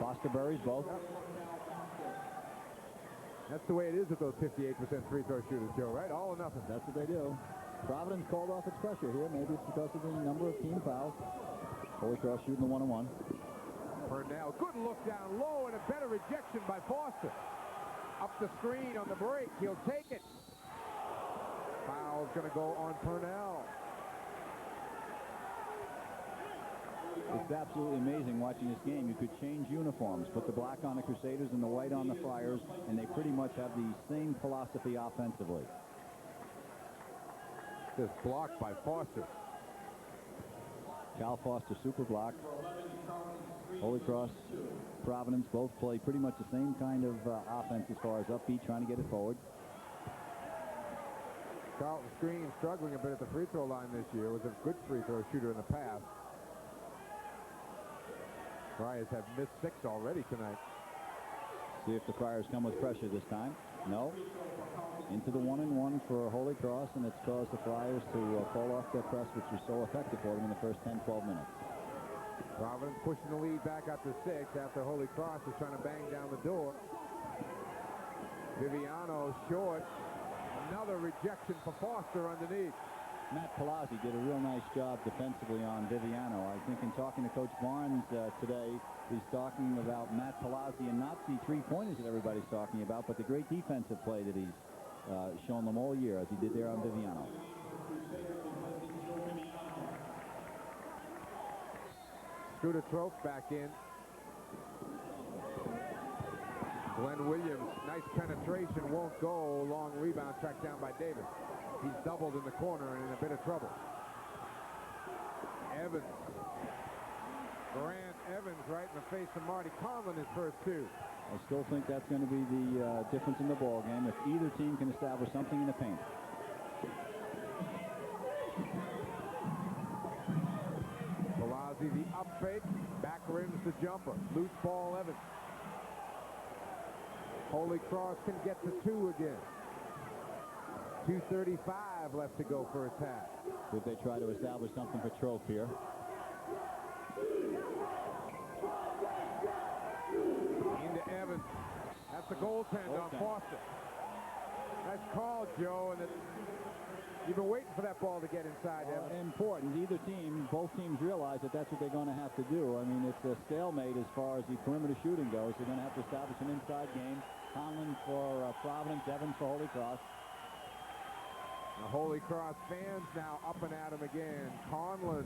Speaker 4: Foster buries both.
Speaker 3: That's the way it is with those 58% free throw shooters, Joe, right? All or nothing.
Speaker 4: That's what they do. Providence called off its pressure here. Maybe it's because of the number of team fouls. Holy Cross shooting the 1-on-1.
Speaker 3: Purnell, good look down low and a better rejection by Foster. Up the screen on the break. He'll take it. Foul's going to go on Purnell.
Speaker 4: It's absolutely amazing watching this game. You could change uniforms, put the black on the Crusaders and the white on the Friars, and they pretty much have the same philosophy offensively.
Speaker 3: This blocked by Foster.
Speaker 4: Cal Foster super block. Holy Cross, Providence both play pretty much the same kind of offense as far as upbeat, trying to get it forward.
Speaker 3: Carlton Screen struggling a bit at the free throw line this year. Was a good free throw shooter in the past. Friars have missed 6 already tonight.
Speaker 4: See if the Friars come with pressure this time. No. Into the 1-and-1 for Holy Cross, and it's caused the Friars to fall off their press, which was so effective for them in the first 10-12 minutes.
Speaker 3: Providence pushing the lead back up to 6 after Holy Cross is trying to bang down the door. Viviano short. Another rejection for Foster underneath.
Speaker 4: Matt Palazzi did a real nice job defensively on Viviano. I think in talking to Coach Barnes today, he's talking about Matt Palazzi and not the 3-pointers that everybody's talking about, but the great defensive play that he's shown them all year, as he did there on Viviano.
Speaker 3: Scooter Trope back in. Glenn Williams, nice penetration, won't go. Long rebound tracked down by Davis. He's doubled in the corner and in a bit of trouble. Evans. Durant Evans right in the face of Marty Conlon his first 2.
Speaker 4: I still think that's going to be the difference in the ball game if either team can establish something in the paint.
Speaker 3: Palazzi the up fake, back rims the jumper. Loose ball Evans. Holy Cross can get to 2 again. 2:35 left to go first half.
Speaker 4: Did they try to establish something for Trope here?
Speaker 3: Into Evans. That's a goaltender on Foster. That's called, Joe, and you've been waiting for that ball to get inside, Evans.
Speaker 4: Important. Either team, both teams realize that that's what they're going to have to do. I mean, it's a stalemate as far as the perimeter shooting goes. They're going to have to establish an inside game. Conlon for Providence, Evans for Holy Cross.
Speaker 3: The Holy Cross fans now up and at him again. Conlon,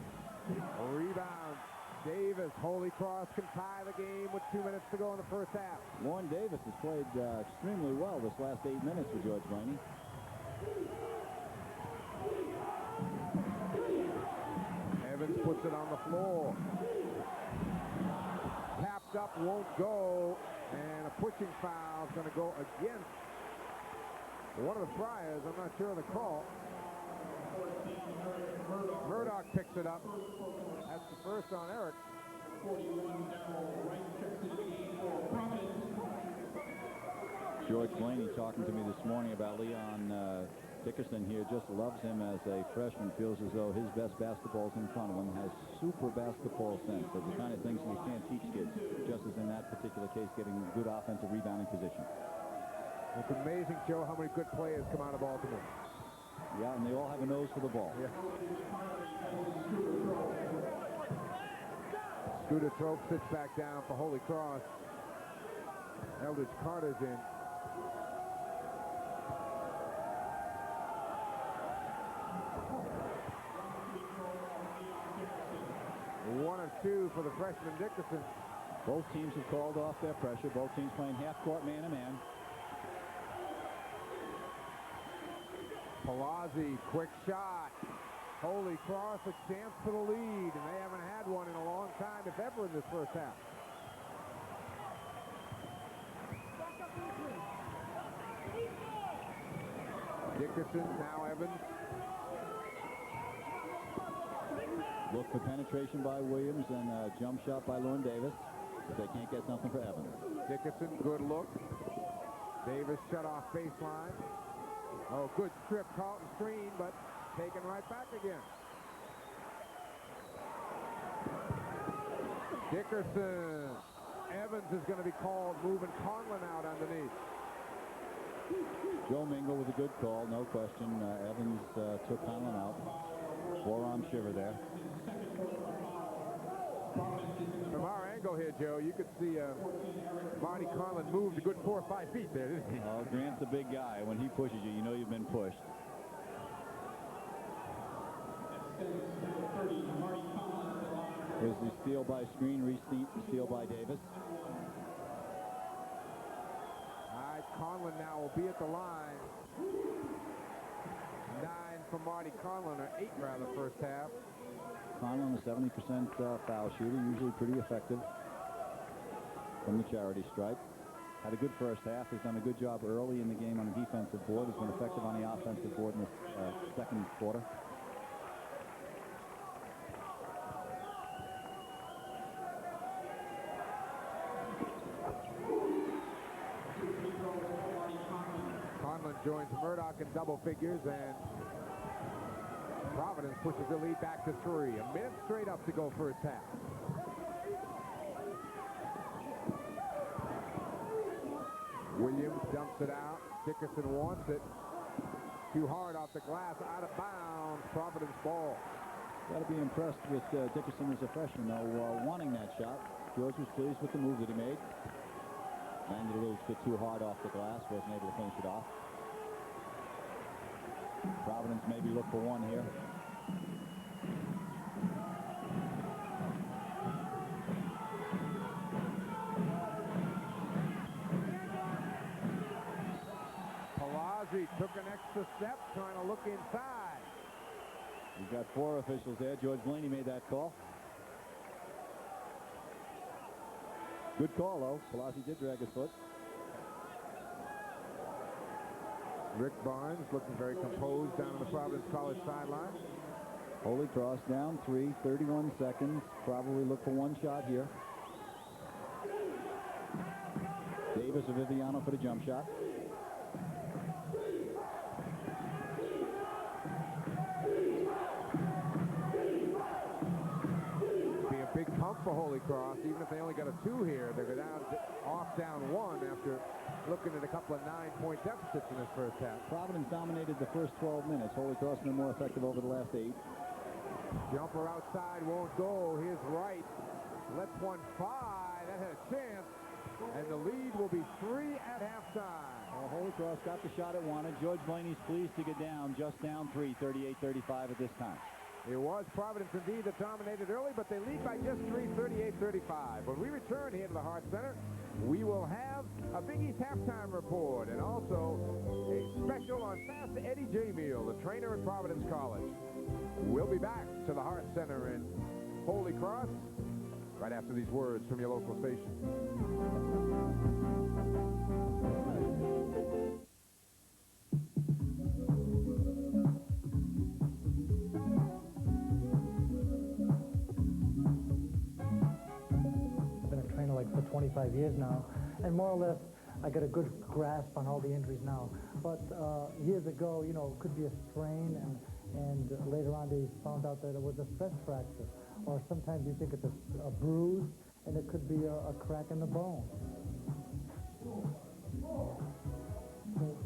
Speaker 3: rebound. Davis, Holy Cross can tie the game with 2 minutes to go in the first half.
Speaker 4: Warren Davis has played extremely well this last 8 minutes for George Blaney.
Speaker 3: Evans puts it on the floor. Tapped up, won't go. And a pushing foul is going to go against one of the Friars. I'm not sure of the call. Murdoch picks it up. That's the first on Eric.
Speaker 5: George Blaney talking to me this morning about Leon Dickerson here. Just loves him as a freshman. Feels as though his best basketball's in front of him. Has super basketball sense. That's the kind of things you can't teach kids. Just as in that particular case, getting good offensive rebounding position.
Speaker 3: It's amazing, Joe, how many good players come out of Baltimore.
Speaker 5: Yeah, and they all have a nose for the ball.
Speaker 3: Yeah. Scooter Trope sits back down for Holy Cross. Eldridge Carter's in. One of two for the freshman Dickerson.
Speaker 5: Both teams have called off their pressure. Both teams playing half-court man-to-man.
Speaker 3: Palazzi, quick shot. Holy Cross, a chance for the lead, and they haven't had one in a long time, if ever, in this first half. Dickerson, now Evans.
Speaker 5: Look for penetration by Williams and a jump shot by Lauren Davis. If they can't get something for Evans.
Speaker 3: Dickerson, good look. Davis shut off baseline. Oh, good strip, Carlton screen, but taken right back again. Dickerson. Evans is going to be called, moving Conlon out underneath.
Speaker 5: Joe Mingle with a good call, no question. Evans took Conlon out. Forearm shiver there.
Speaker 3: From our angle here, Joe, you could see Marty Conlon moved a good 4 or 5 feet there, didn't he?
Speaker 5: Oh, Grant's a big guy. When he pushes you, you know you've been pushed. There's the steal by Screen, steal by Davis.
Speaker 3: All right, Conlon now will be at the line. 9 for Marty Conlon, or 8 rather, first half.
Speaker 5: Conlon, a 70% foul shooter, usually pretty effective from the charity stripe. Had a good first half. Has done a good job early in the game on the defensive board. Has been effective on the offensive board in the second quarter.
Speaker 3: Conlon joins Murdoch in double figures, and Providence pushes the lead back to 3. A minute straight up to go first half. Williams dumps it out. Dickerson wants it. Too hard off the glass, out of bounds. Providence ball.
Speaker 5: Got to be impressed with Dickerson as a freshman, though, wanting that shot. George was pleased with the move that he made. Landed a little bit too hard off the glass. Wasn't able to finish it off. Providence maybe look for one here.
Speaker 3: Palazzi took an extra step, trying to look inside.
Speaker 5: We've got 4 officials there. George Blaney made that call. Good call, though. Palazzi did drag his foot.
Speaker 3: Rick Barnes looking very composed down on the Providence College sideline.
Speaker 5: Holy Cross down 3, 31 seconds. Probably look for one shot here. Davis or Viviano for the jump shot.
Speaker 3: Be a big pump for Holy Cross, even if they only got a 2 here. They're down 1 after looking at a couple of 9-point deficits in this first half.
Speaker 5: Providence dominated the first 12 minutes. Holy Cross been more effective over the last 8.
Speaker 3: Jumper outside won't go. Here's Wright. Lets one fly. That had a chance. And the lead will be 3 at halftime.
Speaker 5: Well, Holy Cross got the shot it wanted. George Blaney's pleased to get down, just down 3, 38-35 at this time.
Speaker 3: It was Providence indeed that dominated early, but they lead by just 3, 38-35. When we return here to the Hart Center, we will have a Big East halftime report and also a special on Fast Eddie J. Meal, the trainer at Providence College. We'll be back to the Hart Center in Holy Cross right after these words from your local station.
Speaker 6: 25 years now, and more or less I got a good grasp on all the injuries now. But years ago, you know, it could be a strain, and later on they found out that it was a stress fracture, or sometimes you think it's a bruise, and it could be a crack in the bone. So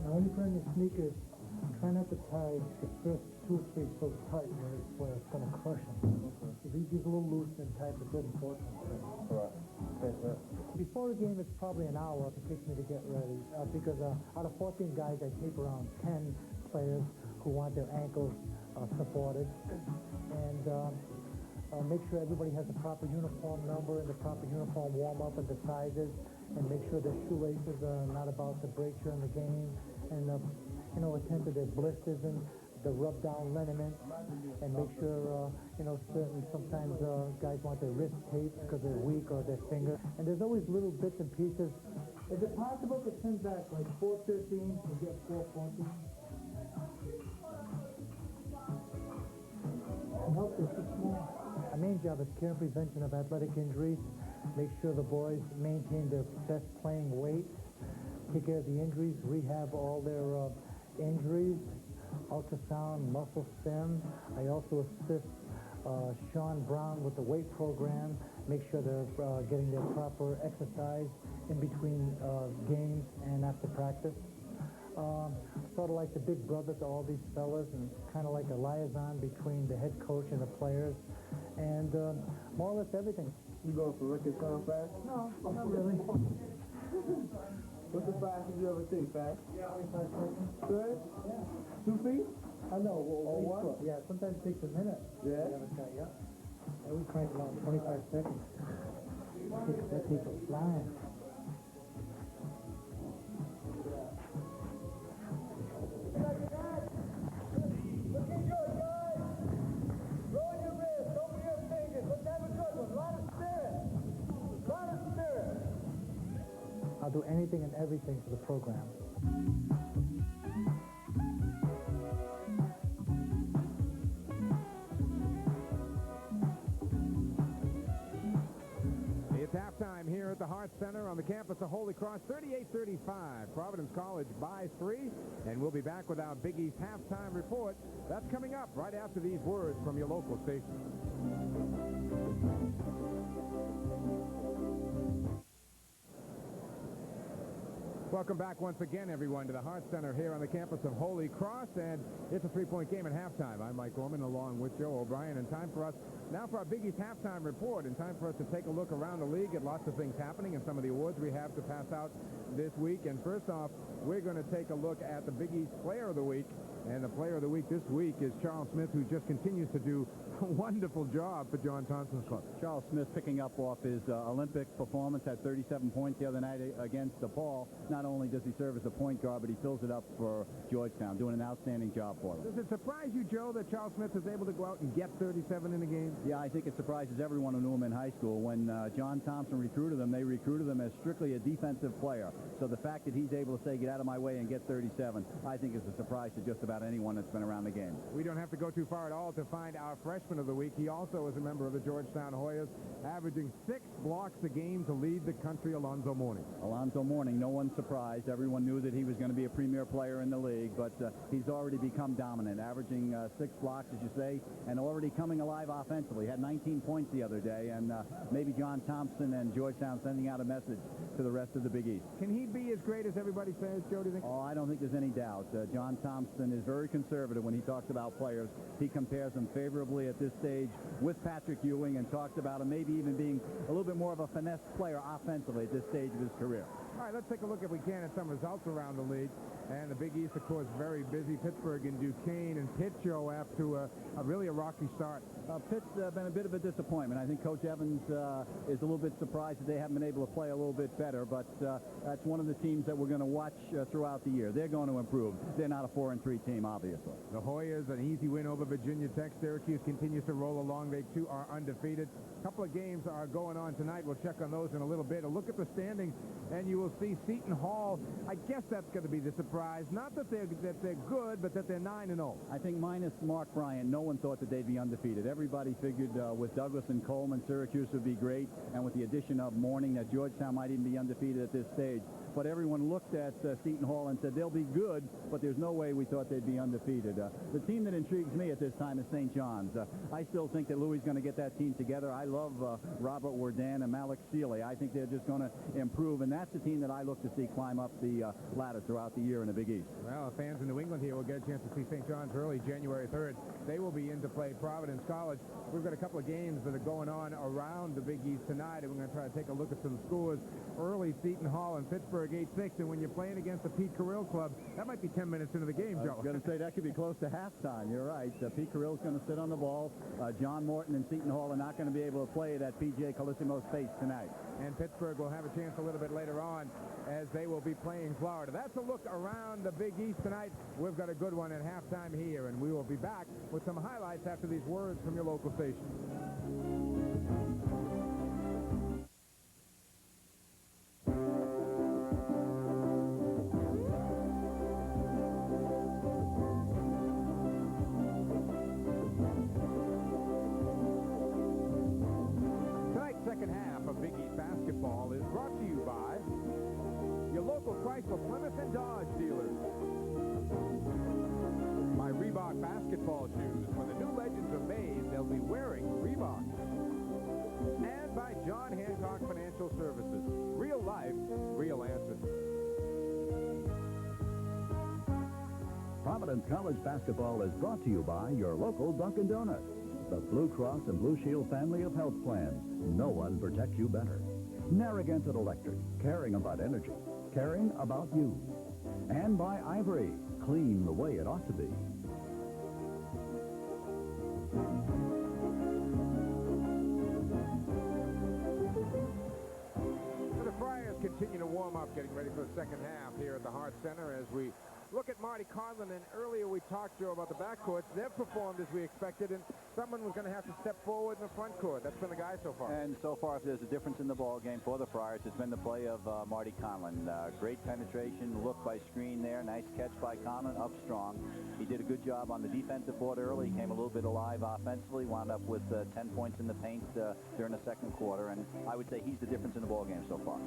Speaker 6: now when you put on your sneakers, try not to tie the first 2 or 3 so tight where it's going to crush them. If you get a little loose and tight, it's good important. Before the game, it's probably an hour it takes me to get ready, because out of 14 guys, I tape around 10 players who want their ankles supported, and make sure everybody has the proper uniform number and the proper uniform warm-up and the sizes, and make sure their shoelaces are not about to break during the game, and you know, attend to their blisters and the rub-down liniment, and make sure, you know, sometimes guys want their wrist taped because they're weak, or their finger. And there's always little bits and pieces. Is it possible to send back like 413 and get 414? Help this is small. Our main job is care and prevention of athletic injuries. Make sure the boys maintain their best playing weight, take care of the injuries, rehab all their injuries, ultrasound, muscle stim. I also assist Sean Brown with the weight program, make sure they're getting their proper exercise in between games and after practice. Sort of like the big brother to all these fellas, and kind of like a liaison between the head coach and the players, and more or less everything.
Speaker 7: You going for record time fast?
Speaker 6: No, not really.
Speaker 7: What's the fastest you ever think, fast?
Speaker 6: 25 seconds.
Speaker 7: Good?
Speaker 6: Yeah.
Speaker 7: 2 feet?
Speaker 6: I know. Well,
Speaker 7: what?
Speaker 6: yeah, sometimes it takes a minute.
Speaker 7: Yeah?
Speaker 6: Yeah. And we crank around 25 seconds. That takes a flying.
Speaker 8: Looking good, guys. Rolling your wrists, open your fingers. Let's have a good one. A lot of spirit. A lot of spirit.
Speaker 6: I'll do anything and everything for the program.
Speaker 3: It's halftime here at the Hart Center on the campus of Holy Cross, 38-35. Providence College by 3, and we'll be back with our Big East halftime report. That's coming up right after these words from your local station. Welcome back once again, everyone, to the Hart Center here on the campus of Holy Cross, and it's a 3-point game at halftime. I'm Mike Gorman along with Joe O'Brien, and time for us now for our Big East halftime report, and time for us to take a look around the league at lots of things happening and some of the awards we have to pass out this week. And first off, we're going to take a look at the Big East Player of the Week, and the Player of the Week this week is Charles Smith, who just continues to do a wonderful job for John Thompson's club.
Speaker 4: Charles Smith picking up off his Olympic performance, had 37 points the other night against DePaul. Not only does he serve as a point guard, but he fills it up for Georgetown, doing an outstanding job for them.
Speaker 3: Does it surprise you, Joe, that Charles Smith is able to go out and get 37 in a game?
Speaker 4: Yeah, I think it surprises everyone who knew him in high school. When John Thompson recruited him, they recruited him as strictly a defensive player. So the fact that he's able to say, get out of my way and get 37, I think is a surprise to just about anyone that's been around the game.
Speaker 3: We don't have to go too far at all to find our freshman of the week. He also is a member of the Georgetown Hoyas, averaging 6 blocks a game to lead the country, Alonzo Mourning.
Speaker 4: Alonzo Mourning, no one's surprised. Everyone knew that he was going to be a premier player in the league, but he's already become dominant, averaging 6 blocks, as you say, and already coming alive offensively. Had 19 points the other day, and maybe John Thompson and Georgetown sending out a message to the rest of the Big East.
Speaker 3: Can he be as great as everybody says, Joe, do you think?
Speaker 4: Oh, I don't think there's any doubt. John Thompson is very conservative when he talks about players. He compares them favorably at this stage with Patrick Ewing, and talks about him maybe even being a little bit more of a finesse player offensively at this stage of his career.
Speaker 3: All right, let's take a look, if we can, at some results around the league. And the Big East, of course, very busy. Pittsburgh and Duquesne and Pitt, Joe, after really a rocky start.
Speaker 4: Pitt's been a bit of a disappointment. I think Coach Evans is a little bit surprised that they haven't been able to play a little bit better, but that's one of the teams that we're going to watch throughout the year. They're going to improve. They're not a 4-3 team, obviously.
Speaker 3: The Hoyas, an easy win over Virginia Tech. Syracuse continues to roll along. They, too, are undefeated. A couple of games are going on tonight. We'll check on those in a little bit. A look at the standings, and you will will see Seton Hall. I guess that's going to be the surprise. Not that they're good, but that they're 9-0.
Speaker 4: I think minus Mark Bryant, no one thought that they'd be undefeated. Everybody figured with Douglas and Coleman, Syracuse would be great, and with the addition of Mourning, that Georgetown might even be undefeated at this stage. But everyone looked at Seton Hall and said they'll be good, but there's no way we thought they'd be undefeated. The team that intrigues me at this time is St. John's. I still think that Louis is going to get that team together. I love Robert Wardan and Malik Sealy. I think they're just going to improve, and that's the team that I look to see climb up the ladder throughout the year in the Big East.
Speaker 3: Well, fans in New England here will get a chance to see St. John's early, January 3rd. They will be in to play Providence College. We've got a couple of games that are going on around the Big East tonight, and we're going to try to take a look at some scores. Early, Seton Hall and Pittsburgh 8-6, and when you're playing against the Pete Carrill club, that might be 10 minutes into the game, Joe.
Speaker 4: I was going to say that could be close to halftime. You're right. Pete Carrill's going to sit on the ball. John Morton and Seton Hall are not going to be able to play at P.J. Colissimo's pace tonight.
Speaker 3: And Pittsburgh will have a chance a little bit later on as they will be playing Florida. That's a look around the Big East tonight. We've got a good one at halftime here, and we will be back with some highlights after these words from your local station. Second half of Big East basketball is brought to you by your local Chrysler, Plymouth, and Dodge dealers. My Reebok basketball shoes. When the new legends are made, they'll be wearing Reebok. And by John Hancock Financial Services. Real life, real answers.
Speaker 2: Providence College basketball is brought to you by your local Dunkin' Donuts. The Blue Cross and Blue Shield family of health plans. No one protects you better. Narragansett Electric, caring about energy, caring about you. And by Ivory, clean the way it ought to be.
Speaker 3: The Friars continue to warm up, getting ready for the second half here at the Hart Center as we look at Marty Conlon. And earlier we talked, Joe, about the backcourts. They've performed as we expected, and someone was going to have to step forward in the front court. That's been the guy so far.
Speaker 5: And so far, if there's a difference in the ball game for the Friars, it's been the play of Marty Conlon. Great penetration, look by screen there. Nice catch by Conlon, up strong. He did a good job on the defensive board early. He came a little bit alive offensively, wound up with 10 points in the paint during the second quarter. And I would say he's the difference in the ball game so far.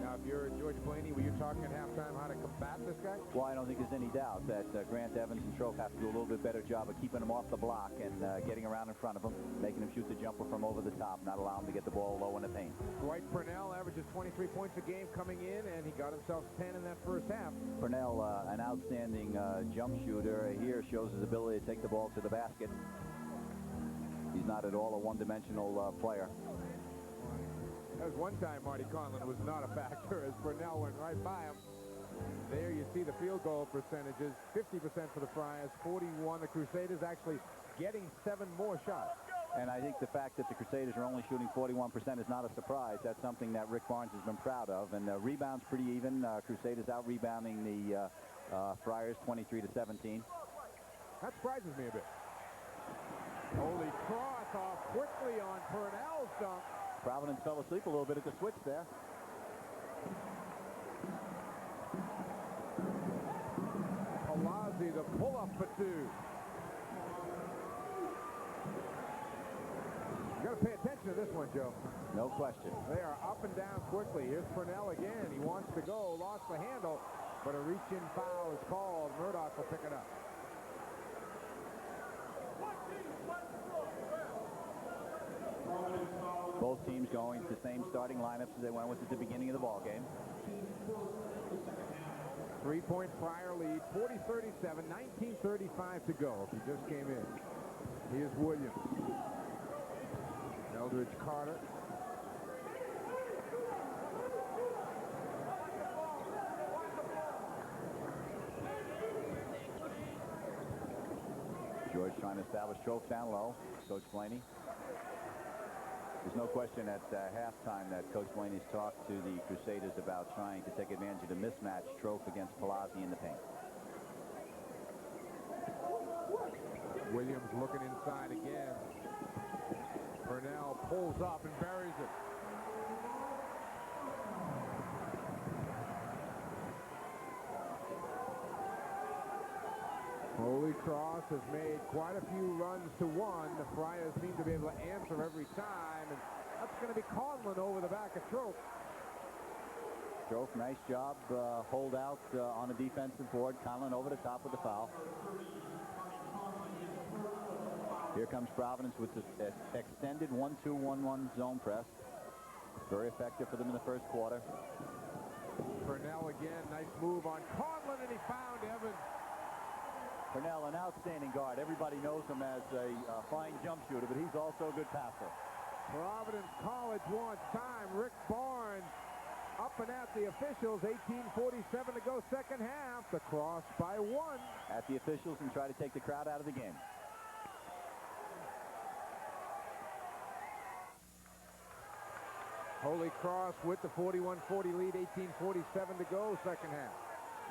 Speaker 3: Now, if you're George Blaney, were you talking at halftime how to combat this guy?
Speaker 5: Well, I don't think there's any doubt that Grant Evans and Trope have to do a little bit better job of keeping him off the block and getting around in front of him, making him shoot the jumper from over the top, not allow him to get the ball low in the paint.
Speaker 3: Dwight Purnell averages 23 points a game coming in, and he got himself 10 in that first half.
Speaker 5: Purnell, an outstanding jump shooter, here shows his ability to take the ball to the basket. He's not at all a one-dimensional player.
Speaker 3: That was one time Marty Conlon was not a factor as Purnell went right by him. There you see the field goal percentages, 50% for the Friars, 41 the Crusaders, actually getting 7 more shots.
Speaker 5: And I think the fact that the Crusaders are only shooting 41% is not a surprise. That's something that Rick Barnes has been proud of. And rebounds pretty even. Crusaders out-rebounding the Friars 23-17.
Speaker 3: That surprises me a bit. Holy cross off quickly on Purnell's dunk.
Speaker 5: Providence fell asleep a little bit at the switch there.
Speaker 3: Palazzi, the pull-up for 2. You got to pay attention to this one, Joe.
Speaker 5: No question.
Speaker 3: They are up and down quickly. Here's Purnell again. He wants to go, lost the handle, but a reach-in foul is called. Murdoch will pick it up.
Speaker 5: Both teams going to the same starting lineups as they went with at the beginning of the ball game.
Speaker 3: 3-point Friar lead, 40-37, 19:35 to go. He just came in. Here's Williams. Eldridge Carter.
Speaker 5: George trying to establish Trope down low. Coach Blaney. There's no question at halftime that Coach Blaney's talked to the Crusaders about trying to take advantage of the mismatch Trope against Palazzi in the paint.
Speaker 3: Williams looking inside again. Purnell pulls up and buries it. Holy Cross has made quite a few runs to one. The Friars seem to be able to answer every time, and that's going to be Conlon over the back of Trope.
Speaker 5: Trope, nice job, hold out on the defensive board. Conlon over the top with the foul. Here comes Providence with the extended 1-2-1-1 zone press. Very effective for them in the first quarter.
Speaker 3: Purnell again, nice move on Conlon, and he found Evans.
Speaker 5: Purnell, an outstanding guard. Everybody knows him as a fine jump shooter, but he's also a good passer.
Speaker 3: Providence College wants time. Rick Barnes up and at the officials. 18:47 to go, second half. The Cross by 1.
Speaker 5: At the officials and try to take the crowd out of the game.
Speaker 3: Holy Cross with the 41-40 lead. 18:47 to go, second half.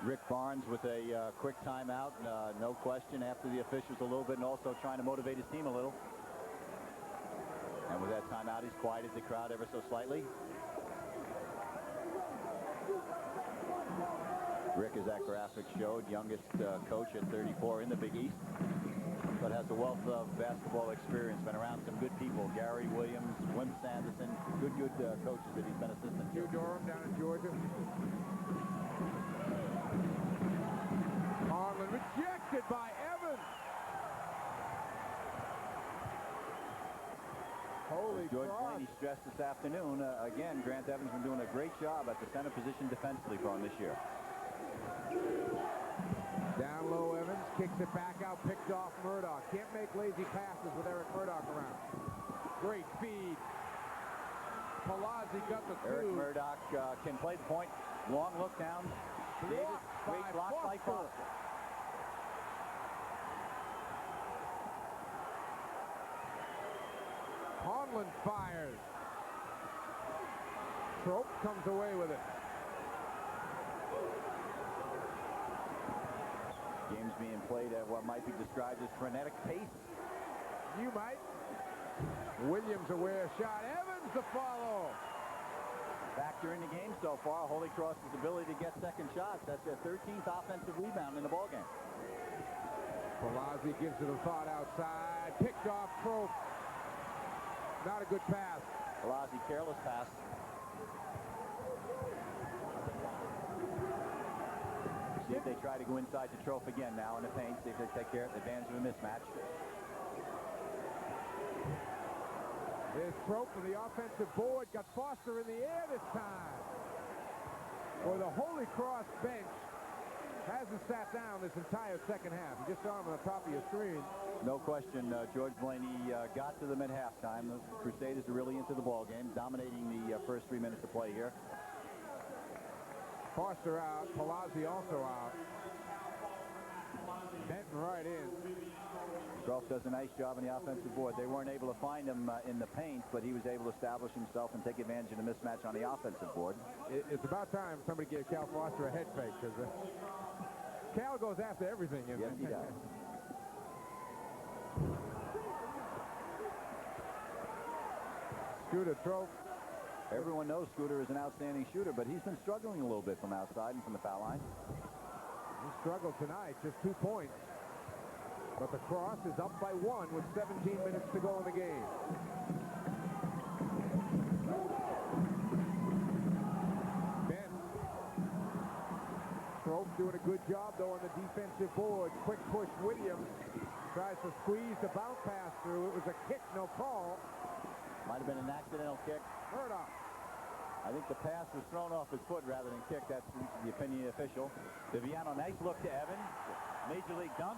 Speaker 5: Rick Barnes with a quick timeout, no question, after the officials a little bit, and also trying to motivate his team a little. And with that timeout, he's quieted the crowd ever so slightly. Rick, as that graphic showed, youngest coach at 34 in the Big East, but has a wealth of basketball experience, been around some good people, Gary Williams, Wim Sanderson, good coaches that he's been assistant to.
Speaker 3: Hugh Durham down in Georgia. Conlon rejected by Evans. Holy
Speaker 5: George
Speaker 3: Cross.
Speaker 5: Blaney stressed this afternoon. Again, Grant Evans been doing a great job at the center position defensively for him this year.
Speaker 3: Down low, Evans kicks it back out, picked off Murdoch. Can't make lazy passes with Eric Murdoch around. Great feed. Palazzi got the two.
Speaker 5: Eric Murdoch can play the point. Long look down. Davis, great block by Foster.
Speaker 3: Conlon fires. Trope comes away with it.
Speaker 5: Game's being played at what might be described as frenetic pace.
Speaker 3: You might. Williams aware shot. Evans the follow.
Speaker 5: Factor in the game so far, Holy Cross's ability to get second shots. That's their 13th offensive rebound in the ballgame.
Speaker 3: Palazzi gives it a thought outside. Picked off Trope. Not a good pass.
Speaker 5: Palazzi, careless pass. See if they try to go inside the Trope again now in the paint. See if they take advantage of a mismatch.
Speaker 3: There's Trope for the offensive board. Got Foster in the air this time. For the Holy Cross bench hasn't sat down this entire second half. You just saw him on the top of your screen.
Speaker 5: No question, George Blaney got to them at halftime. The Crusaders are really into the ball game, dominating the first 3 minutes of play here.
Speaker 3: Foster out. Palazzi also out. Benton right in.
Speaker 5: Groff does a nice job on the offensive board. They weren't able to find him in the paint, but he was able to establish himself and take advantage of the mismatch on the offensive board.
Speaker 3: It's about time somebody gave Cal Foster a head fake, because Cal goes after everything.
Speaker 5: Yes, he does.
Speaker 3: Scooter Trope.
Speaker 5: Everyone knows Scooter is an outstanding shooter, but he's been struggling a little bit from outside and from the foul line.
Speaker 3: He struggled tonight, just 2 points. But the Cross is up by 1 with 17 minutes to go in the game. Ben. Trope doing a good job, though, on the defensive board. Quick push, Williams tries to squeeze the bounce pass through. It was a kick, no call.
Speaker 5: Might have been an accidental kick.
Speaker 3: Murdoch.
Speaker 5: I think the pass was thrown off his foot rather than kicked. That's the opinion of the official. Viviano, nice look to Evans. Major league dunk.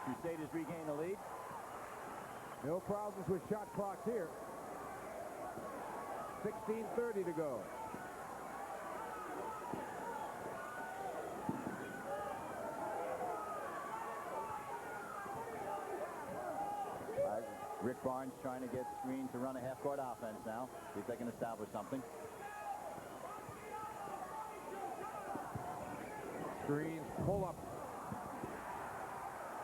Speaker 5: Crusaders regain the lead.
Speaker 3: No problems with shot clocks here. 16:30 to go.
Speaker 5: Rick Barnes trying to get Screen to run a half-court offense now. See if they can establish something.
Speaker 3: Screens, pull up.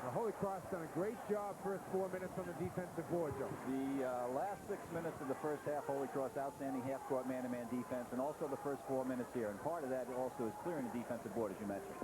Speaker 3: The Holy Cross done a great job first 4 minutes on the defensive board, Joe.
Speaker 5: The last 6 minutes of the first half, Holy Cross outstanding half-court man-to-man defense, and also the first 4 minutes here. And part of that also is clearing the defensive board, as you mentioned.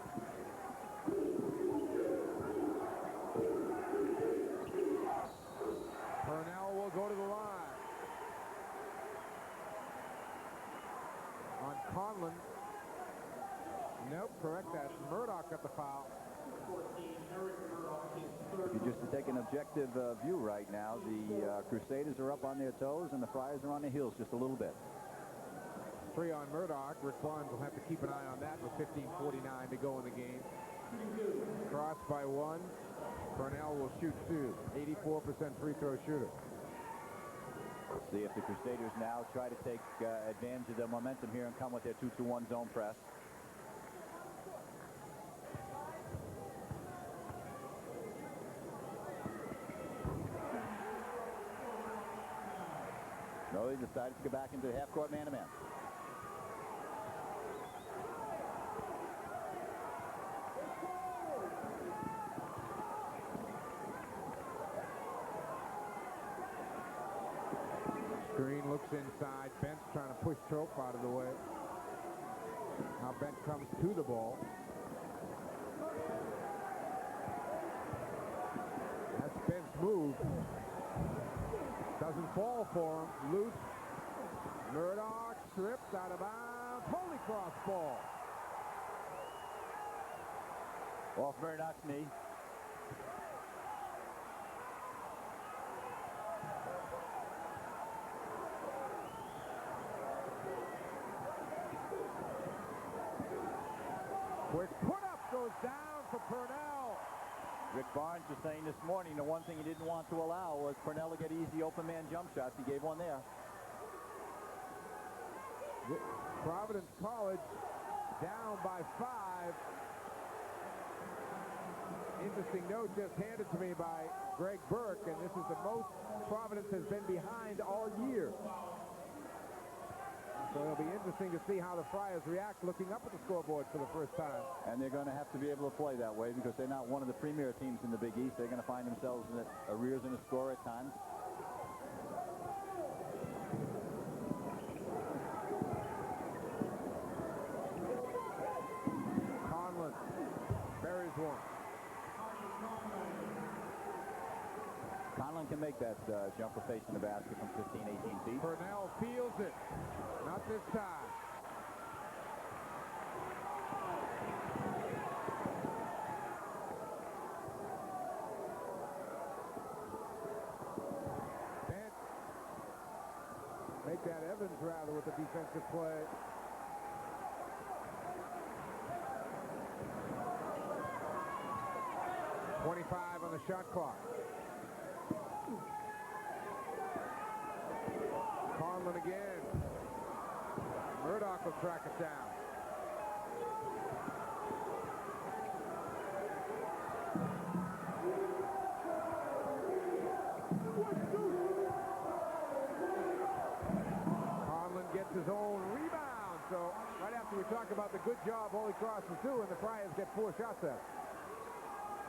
Speaker 5: If you just take an objective view right now, the Crusaders are up on their toes and the Friars are on their heels just a little bit.
Speaker 3: 3 on Murdoch. Rick Barnes will have to keep an eye on that with 15:49 to go in the game. Cross by 1. Purnell will shoot 2. 84% free throw shooter.
Speaker 5: We'll see if the Crusaders now try to take advantage of their momentum here and come with their 2-2-1 zone press. No, he decided to go back into the half-court man-to-man.
Speaker 3: Green looks inside. Bent's trying to push Trope out of the way. Now Bent comes to the ball. That's Bent's move. Doesn't fall for him. Loose. Murdoch stripped out of bounds. Holy Cross ball.
Speaker 5: Off Murdoch's knee.
Speaker 3: Quick put-up goes down for Purnell.
Speaker 5: Rick Barnes was saying this morning the one thing he didn't want to allow was Purnell to get easy open man jump shots. He gave one there.
Speaker 3: Providence College down by 5. Interesting note just handed to me by Greg Burke, and this is the most Providence has been behind all year. So it'll be interesting to see how the Friars react looking up at the scoreboard for the first time.
Speaker 5: And they're going to have to be able to play that way because they're not one of the premier teams in the Big East. They're going to find themselves in arrears in a score at times.
Speaker 3: Conlon buries one.
Speaker 5: Conlon can make that jumper facing the basket from 15, 18 feet.
Speaker 3: Purnell feels it. Not this time. Bent. Make that Evans rather with the defensive play. .25 on the shot clock. Conlon again. Murdoch will track it down. Conlon gets his own rebound. So right after we talk about the good job Holy Cross is doing, the Friars get 4 shots at it.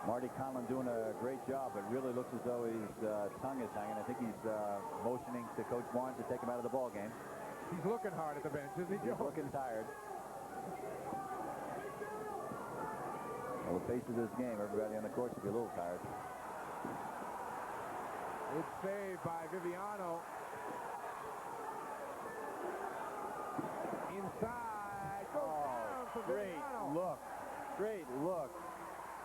Speaker 5: Marty Conlon doing a great job. It really looks as though his tongue is hanging. I think he's motioning to Coach Barnes to take him out of the ball game.
Speaker 3: He's looking hard at the bench, isn't he, Joe?
Speaker 5: He's looking tired. Well, the pace of this game, everybody on the court should be a little tired.
Speaker 3: Good save by Viviano. Inside. Goes down for
Speaker 5: great
Speaker 3: Viviano.
Speaker 5: look. Great look.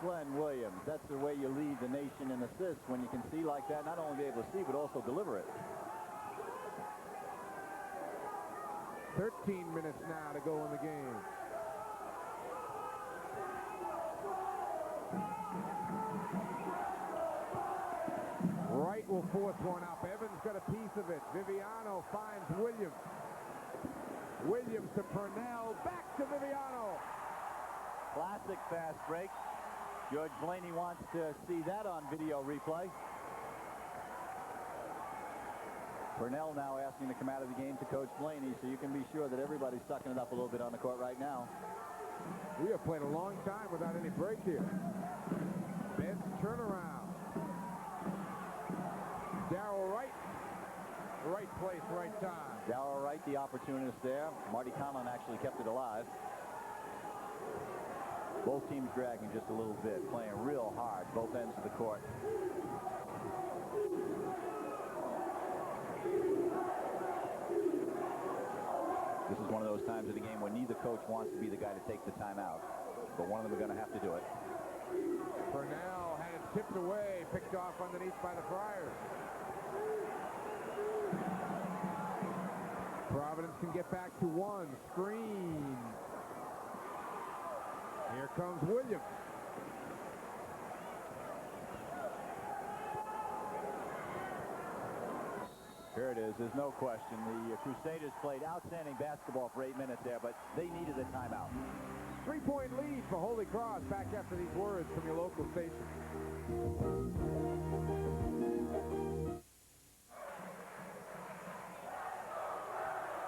Speaker 5: Glenn Williams. That's the way you lead the nation in assists when you can see like that, not only be able to see, but also deliver it.
Speaker 3: 13 minutes now to go in the game. Wright will force one up. Evans got a piece of it. Viviano finds Williams. Williams to Purnell. Back to Viviano.
Speaker 5: Classic fast break. George Blaney wants to see that on video replay. Purnell now asking to come out of the game to Coach Blaney, so you can be sure that everybody's sucking it up a little bit on the court right now.
Speaker 3: We have played a long time without any break here. Ben's turnaround. Darrell Wright. Right place, right time.
Speaker 5: Darrell Wright, the opportunist there. Marty Conlon actually kept it alive. Both teams dragging just a little bit, playing real hard, both ends of the court. This is one of those times of the game when neither coach wants to be the guy to take the timeout, but one of them are going to have to do it.
Speaker 3: Purnell had it tipped away. picked off underneath by the Friars. Providence can get back to one. Screen. Here comes Williams.
Speaker 5: Here it is. There's no question. The Crusaders played outstanding basketball for 8 minutes there, but they needed a timeout.
Speaker 3: 3-point lead for Holy Cross. Back after these words from your local station.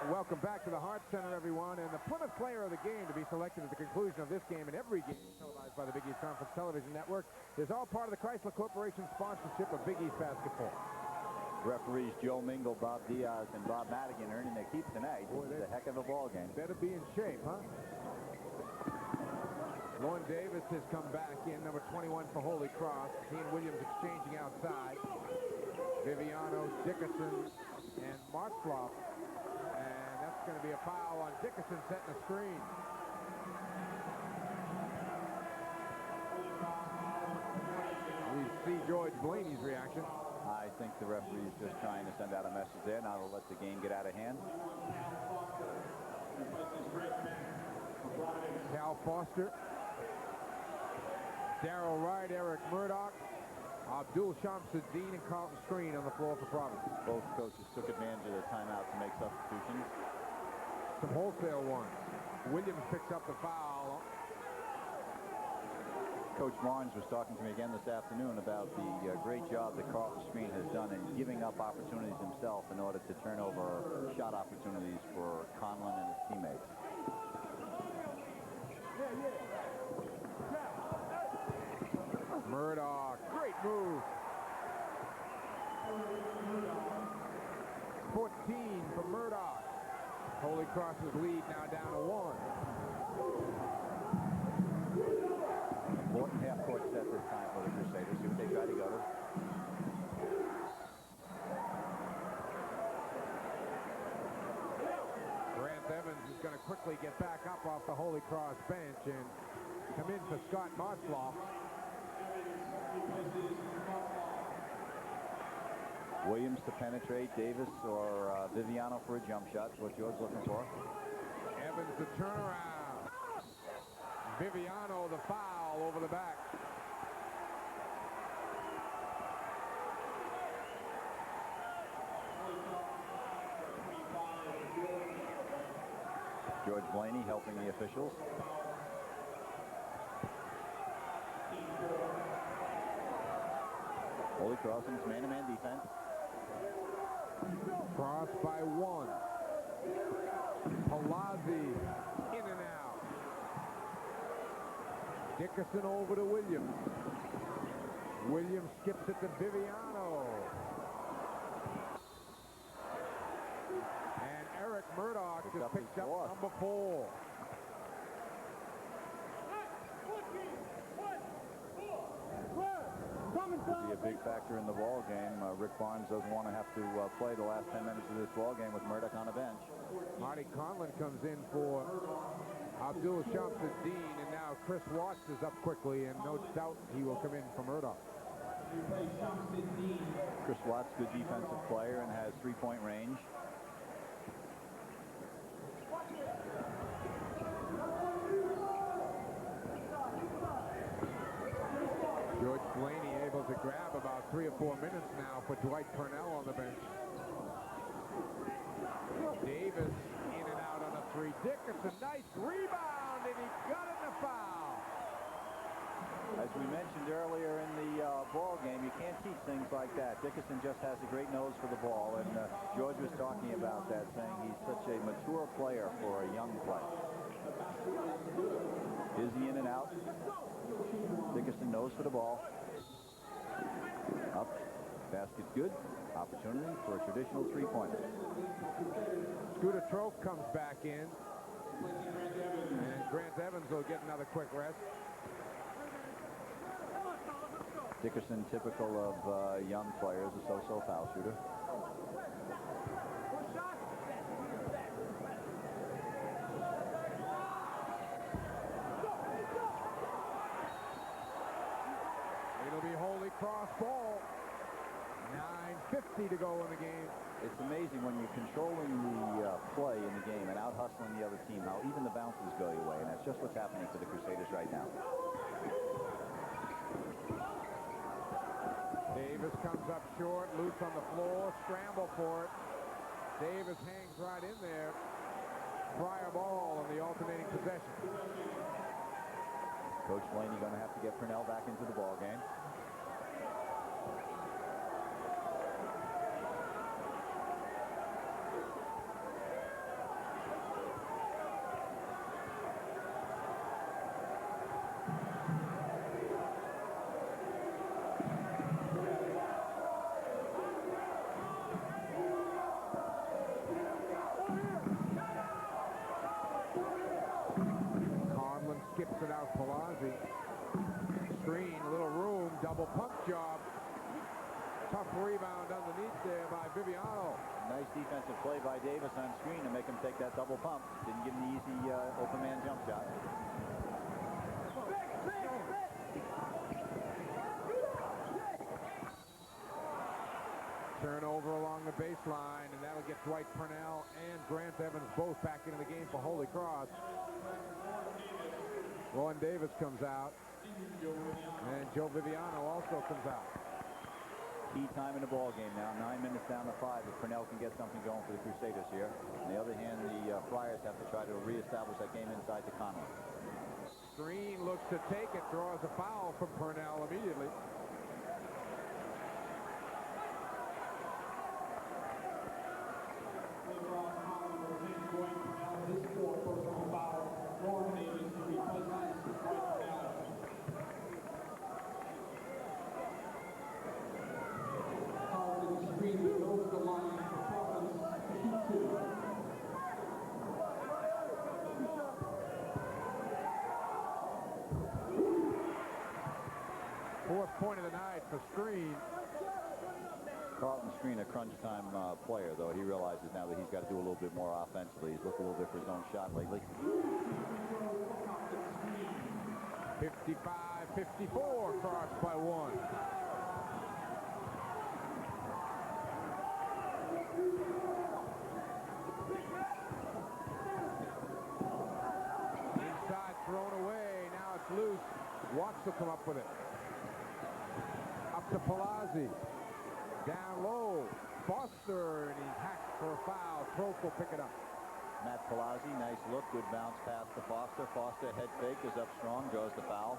Speaker 3: Welcome back to the Hart Center, everyone. And the Plymouth player of the game to be selected at the conclusion of this game and every game televised by the Big East Conference Television Network is all part of the Chrysler Corporation sponsorship of Big East basketball.
Speaker 5: Referees Joe Mingle, Bob Diaz, and Bob Madigan earning their keep tonight.
Speaker 3: Boy,
Speaker 5: this is a heck of a ball game.
Speaker 3: Better be in shape, huh? Lauren Davis has come back in, number 21 for Holy Cross. He and Williams exchanging outside. Viviano, Dickerson, and Martzloff. And that's going to be a foul on Dickerson setting a screen. We see George Blaney's reaction.
Speaker 5: I think the referee is just trying to send out a message there, not to let the game get out of hand.
Speaker 3: Cal Foster, Darrell Wright, Eric Murdoch, Abdul Shamsuddin, and Carlton Screen on the floor for Providence.
Speaker 5: Both coaches took advantage of the timeout to make substitutions.
Speaker 3: Some wholesale ones. Williams picks up the foul.
Speaker 5: Coach Barnes was talking to me again this afternoon about the great job that Carlton Screen has done in giving up opportunities himself in order to turn over shot opportunities for Conlon and his teammates.
Speaker 3: Murdoch, great move. 14 for Murdoch. Holy Cross's lead now down to 1.
Speaker 5: Important half-court set this time for the Crusaders. See what they try to go to.
Speaker 3: Grant Evans is going to quickly get back up off the Holy Cross bench and come in for Scott Martzloff.
Speaker 5: Williams to penetrate, Davis or Viviano for a jump shot. That's what George's looking for.
Speaker 3: Evans the turnaround. Viviano the foul over the back.
Speaker 5: George Blaney helping the officials. Holy Cross in its man-to-man defense.
Speaker 3: Cross by 1. Palazzi in and out. Dickerson over to Williams. Williams skips it to Viviano. And Eric Murdoch just picked up number 4.
Speaker 5: Will be a big factor in the ball game. Rick Barnes doesn't want to have to play the last 10 minutes of this ball game with Murdoch on the bench.
Speaker 3: Marty Conlon comes in for Abdul Shamsuddin, and now Chris Watts is up quickly, and no doubt he will come in for Murdoch.
Speaker 5: Chris Watts, good defensive player and has three-point range.
Speaker 3: George Blaney able to grab about 3 or 4 minutes now for Dwight Purnell on the bench. Davis in and out on a 3. Dickerson, nice rebound, and he got in the foul.
Speaker 5: As we mentioned earlier in the ball game, you can't teach things like that. Dickerson just has a great nose for the ball, and George was talking about that, saying he's such a mature player for a young player. Izzy in and out. Dickerson knows for the ball. Up. Basket's good. Opportunity for a traditional three-pointer.
Speaker 3: Scooter Troke comes back in. And Grant Evans will get another quick rest.
Speaker 5: Dickerson, typical of young players, a so-so foul shooter.
Speaker 3: It'll be Holy cross ball. 9:50 to go in the game.
Speaker 5: It's amazing when you're controlling the play in the game and out-hustling the other team, how even the bounces go your way, and that's just what's happening for the Crusaders right now.
Speaker 3: Davis comes up short, loose on the floor, scramble for it. Davis hangs right in there. Friar ball on the alternating possession.
Speaker 5: Coach Blaney going to have to get Purnell back into the ball game.
Speaker 3: Skips it out, Palazzi. Screen, a little room, double pump job. Tough rebound underneath there by Viviano.
Speaker 5: Nice defensive play by Davis on screen to make him take that double pump. Didn't give him the easy open man jump shot.
Speaker 3: Turnover along the baseline, and that'll get Dwight Purnell and Grant Evans both back into the game for Holy Cross. Ron Davis comes out, and Joe Viviano also comes out.
Speaker 5: Key time in the ball game now, 9 minutes down to 5. If Purnell can get something going for the Crusaders here. On the other hand, the Friars have to try to reestablish that game inside the Conway.
Speaker 3: Green looks to take it, draws a foul from Purnell immediately. Fourth point of the night for Screen.
Speaker 5: Carlton Screen, a crunch time player, though. He realizes now that he's got to do a little bit more offensively. He's looked a little bit for his own shot lately.
Speaker 3: 55-54, crossed by one. Inside, thrown away. Now it's loose. Watts will come up with it. Up to Palazzi. Down low. Foster, and he's hacked for a foul. Troke will pick it up.
Speaker 5: Matt Palazzi, nice look, good bounce pass to Foster. Foster head fake, is up strong, draws the foul.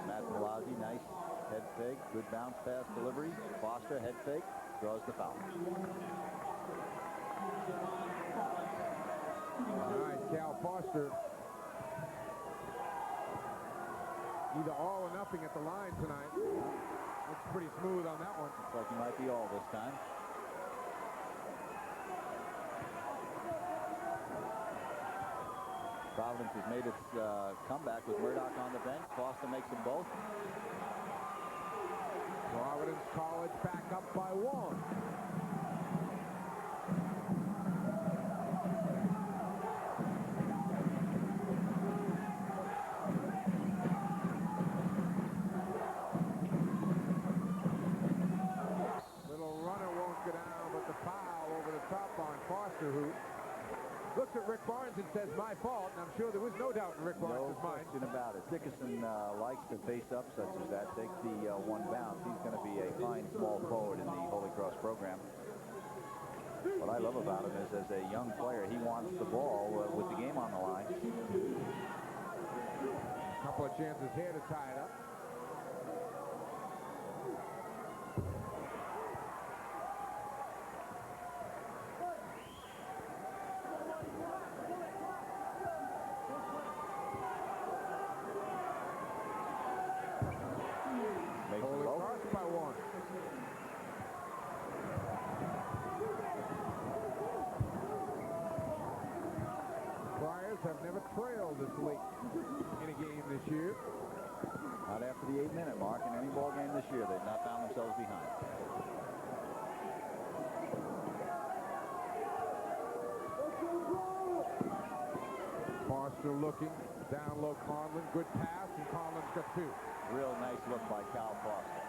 Speaker 5: Matt Palazzi, nice head fake, good bounce pass delivery. Foster head fake, draws the foul.
Speaker 3: All right, Cal Foster. Either all or nothing at the line tonight. Looks pretty smooth on that one.
Speaker 5: Looks like he might be all this time. Providence has made its comeback with Murdoch on the bench. Foster makes them both.
Speaker 3: Providence College back up by one. Little runner won't go down, but the foul over the top on Foster, who looks at Rick Barnes and says, my fault, and I'm sure there was no doubt in Rick Barnes'
Speaker 5: No
Speaker 3: mind.
Speaker 5: question about it. Dickerson likes to face up such as that, take the one bounce. He's going to be a fine small forward in the Holy Cross program. What I love about him is, as a young player, he wants the ball with the game on the line.
Speaker 3: A couple of chances here to tie it up. Holy Cross by one. Friars have never trailed this late in a game this year.
Speaker 5: Not after the 8-minute mark in any ball game this year. They've not found themselves behind.
Speaker 3: Foster Foster looking. Down low, Conlon. Good pass, and Conlon's got two.
Speaker 5: Real nice look by Cal Foster.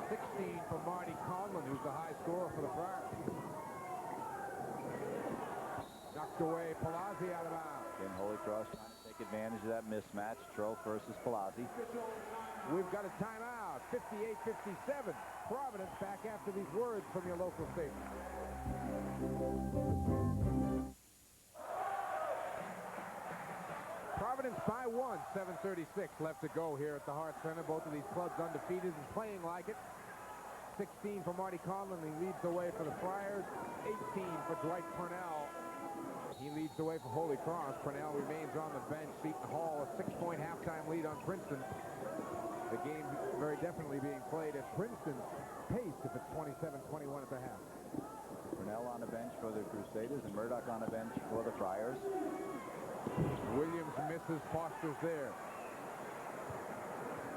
Speaker 3: 16 for Marty Conlon, who's the high scorer for the Friars. Knocked away, Palazzi out of bounds.
Speaker 5: Again, Holy Cross trying to take advantage of that mismatch. Troth versus Palazzi.
Speaker 3: We've got a timeout. 58-57. Providence back after these words from your local station. Providence by one. 7:36 left to go here at the Hart Center. Both of these clubs undefeated and playing like it. 16 for Marty Conlon. He leads the way for the Friars. 18 for Dwight Purnell. He leads the way for Holy Cross. Purnell remains on the bench. Seton Hall, a 6-point halftime lead on Princeton. The game very definitely being played at Princeton's pace if it's 27-21 at the half.
Speaker 5: Purnell on the bench for the Crusaders and Murdoch on the bench for the Friars.
Speaker 3: Williams misses. Foster's there.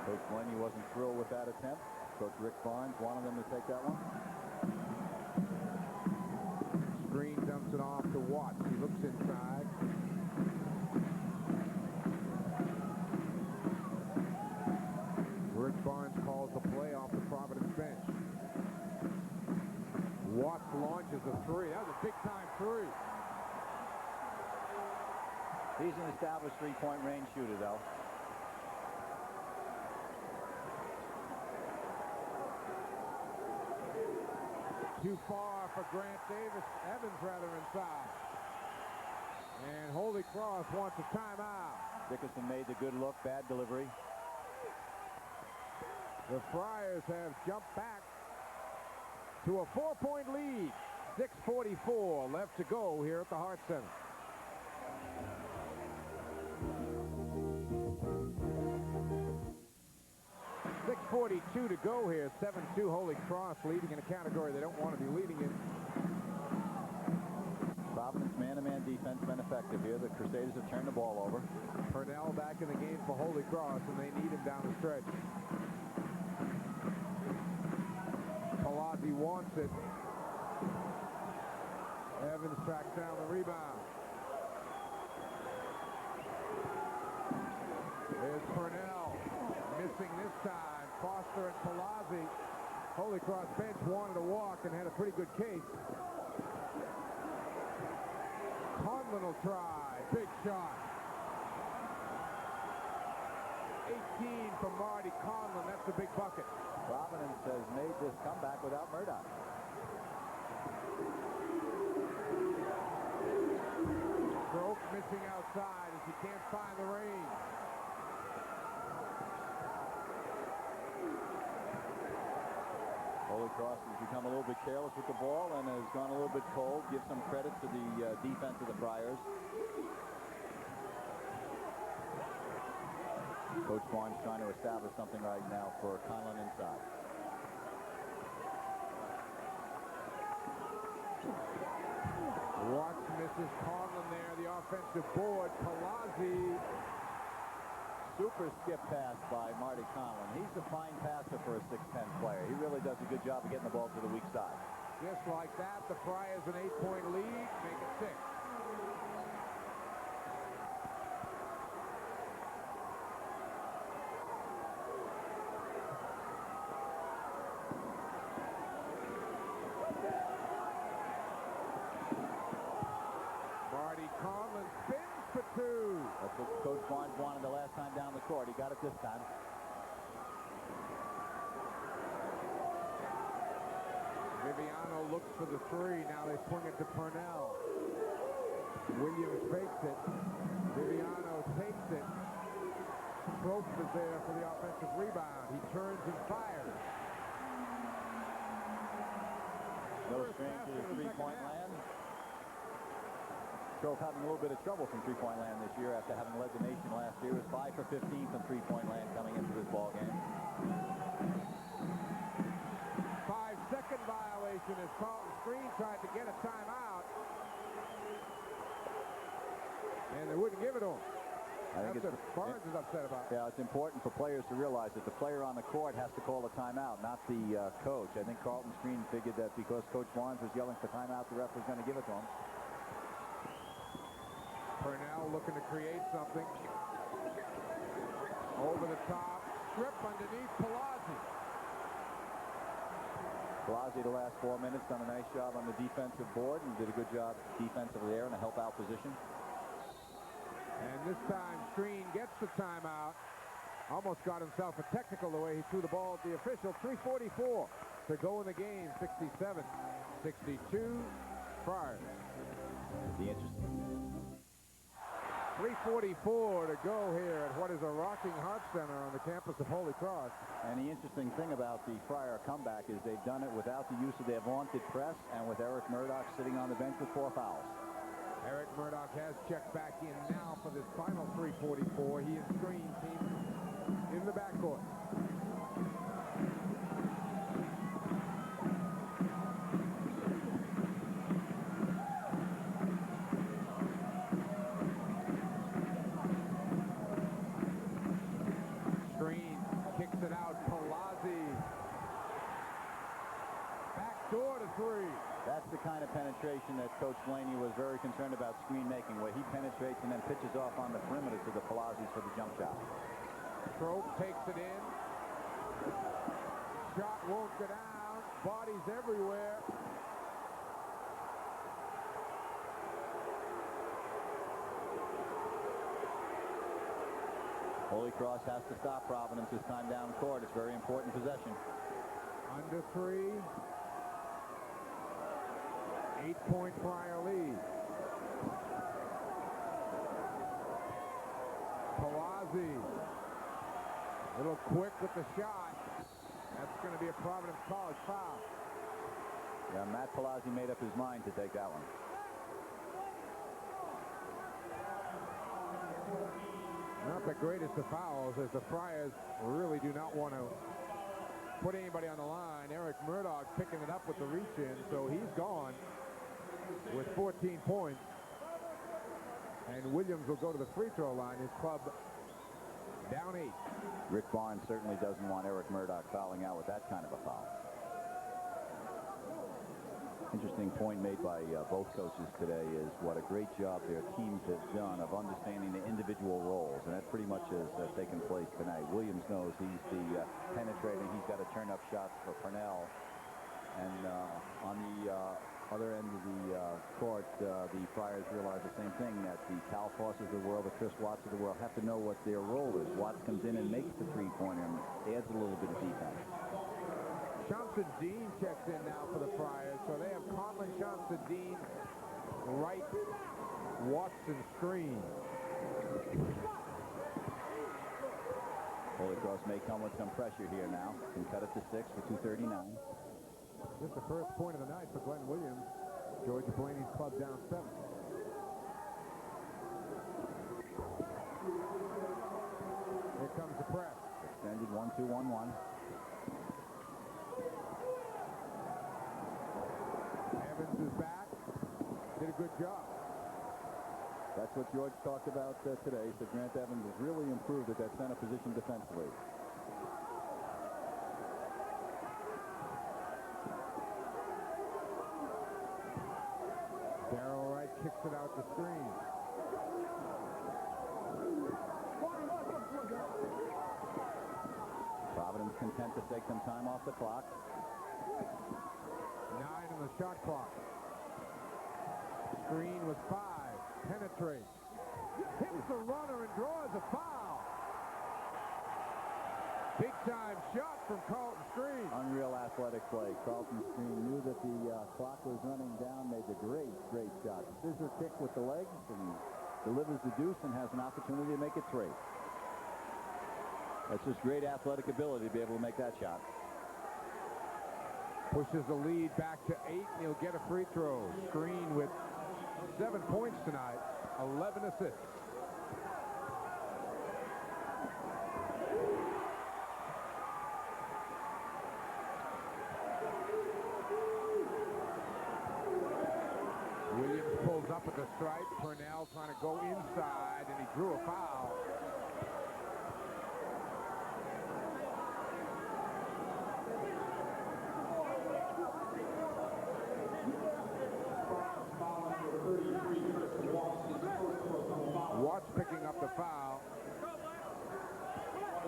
Speaker 5: Coach Blaney wasn't thrilled with that attempt. Coach Rick Barnes wanted them to take that one.
Speaker 3: Green dumps it off to Watts. He looks inside. Rick Barnes calls the play off the Providence bench. Watts launches a three. That was a big-time three.
Speaker 5: He's an established three-point range shooter, though.
Speaker 3: Too far for Grant Davis. Evans rather inside. And Holy Cross wants a timeout.
Speaker 5: Dickerson made the good look, bad delivery.
Speaker 3: The Friars have jumped back to a 4-point lead. 6:44 left to go here at the Hart Center. .42 to go here. 7-2 Holy Cross leading in a category they don't want to be leading in.
Speaker 5: Providence man-to-man defense been effective here. The Crusaders have turned the ball over.
Speaker 3: Purnell back in the game for Holy Cross, and they need him down the stretch. Palazzi wants it. Evans tracks down the rebound. There's Purnell. Missing this time. Foster and Palazzi. Holy Cross bench wanted to walk and had a pretty good case. Conlon will try. Big shot. 18 for Marty Conlon. That's a big bucket.
Speaker 5: Providence has made this comeback without Murdoch.
Speaker 3: Stroke missing outside as he can't find the range.
Speaker 5: Holy Cross has become a little bit careless with the ball and has gone a little bit cold. Give some credit to the defense of the Friars. Coach Barnes trying to establish something right now for Conlon inside.
Speaker 3: Watts misses Conlon there. The offensive board. Palazzi.
Speaker 5: Super skip pass by Marty Conlon. He's a fine passer for a 6'10 player. He really does a good job of getting the ball to the weak side.
Speaker 3: Just like that, the Friars an 8-point lead. Make it 6. Marty Conlon spins for two.
Speaker 5: That's what Coach Barnes wanted the last time down the court. He got it this time.
Speaker 3: Viviano looks for the three. Now they swing it to Purnell. Williams fakes it. Viviano takes it. Trope is there for the offensive rebound. He turns and fires.
Speaker 5: No stranger to three-point land. Trope having a little bit of trouble from three-point land this year after having led the nation last year. It was 5 for 15 from three-point land coming into this ball game.
Speaker 3: 5-second violation as Carlton Screen tried to get a timeout. And they wouldn't give it to him.
Speaker 5: I think
Speaker 3: That's what Barnes is upset about.
Speaker 5: Yeah, it's important for players to realize that the player on the court has to call a timeout, not the coach. I think Carlton Screen figured that because Coach Barnes was yelling for timeout, the ref was going to give it to him.
Speaker 3: Purnell looking to create something. Over the top. Strip underneath Palazzi.
Speaker 5: Palazzi, the last 4 minutes, done a nice job on the defensive board and did a good job defensively there in a help-out position.
Speaker 3: And this time, Screen gets the timeout. Almost got himself a technical the way he threw the ball at the official. 3:44 to go in the game. 67-62, Friars.
Speaker 5: The interesting.
Speaker 3: 3:44 to go here at what is a rocking heart center on the campus of Holy Cross.
Speaker 5: And the interesting thing about the Friar comeback is they've done it without the use of their vaunted press and with Eric Murdoch sitting on the bench with 4 fouls.
Speaker 3: Eric Murdoch has checked back in now for this final 3:44. He and Screen team in the backcourt. Screen kicks it out. Palazzi. Backdoor to 3.
Speaker 5: That's the kind of penetration that Coach Blaney was very concerned about screen making, where he penetrates and then pitches off on the perimeter to the Palazzis for the jump shot.
Speaker 3: Trope takes it in. Shot won't go down. Bodies everywhere.
Speaker 5: Holy Cross has to stop Providence this time down court. It's a very important possession.
Speaker 3: Under 3. 8-point Friar lead. Palazzi. A little quick with the shot. That's going to be a Providence College foul.
Speaker 5: Yeah, Matt Palazzi made up his mind to take that one.
Speaker 3: Not the greatest of fouls, as the Friars really do not want to put anybody on the line. Eric Murdoch picking it up with the reach-in, so he's gone with 14 points. And Williams will go to the free throw line. His club down 8.
Speaker 5: Rick Barnes certainly doesn't want Eric Murdoch fouling out with that kind of a foul. Interesting point made by both coaches today is what a great job their teams have done of understanding the individual roles, and that pretty much has taken place tonight. Williams knows he's the penetrating. He's got to turn up shots for Purnell. And on the other end of the court, the Friars realize the same thing, that the Cal Fosses of the world, the Chris Watts of the world, have to know what their role is. Watts comes in and makes the three-pointer and adds a little bit of defense.
Speaker 3: Shamsuddin checks in now for the Friars. So they have Conlon, Shamsuddin, Wright, Watson, Screen.
Speaker 5: Holy Cross may come with some pressure here now. Can cut it to 6 for 2:39.
Speaker 3: Just the first point of the night for Glenn Williams. Georgia Blaney's club down 7. Here comes the press.
Speaker 5: Extended 1-2-1-1.
Speaker 3: Evans is back. Did a good job.
Speaker 5: That's what George talked about today. He said Grant Evans has really improved at that center position defensively.
Speaker 3: Darrell Wright kicks it out the screen.
Speaker 5: Providence content to take some time off the clock.
Speaker 3: 9 on the shot clock. Screen with 5. Penetrates. Hits the runner and draws a foul. Big time shot from Carlton Screen.
Speaker 5: Unreal athletic play. Carlton Screen knew that the clock was running down, made the great shot. Scissor kick with the legs and delivers the deuce and has an opportunity to make it 3. That's just great athletic ability to be able to make that shot.
Speaker 3: Pushes the lead back to 8, and he'll get a free throw. Screen with 7 points tonight, 11 assists. Williams pulls up at the stripe. Purnell trying to go inside, and he drew a foul. foul.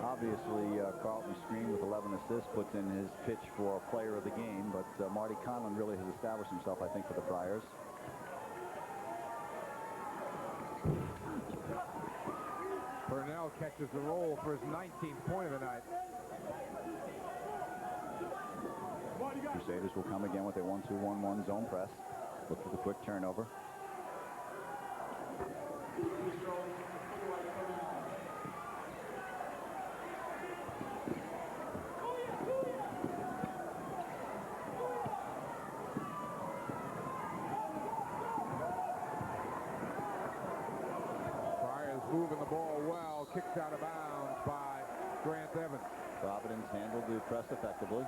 Speaker 5: Obviously, Carlton Screen with 11 assists puts in his pitch for player of the game, but Marty Conlon really has established himself, I think, for the Friars.
Speaker 3: Purnell catches the roll for his 19th point of the night.
Speaker 5: Crusaders will come again with a 1-2-1-1 zone press. Look for the quick turnover.
Speaker 3: Friars moving the ball well, kicked out of bounds by Grant Evans.
Speaker 5: Providence handled the press effectively.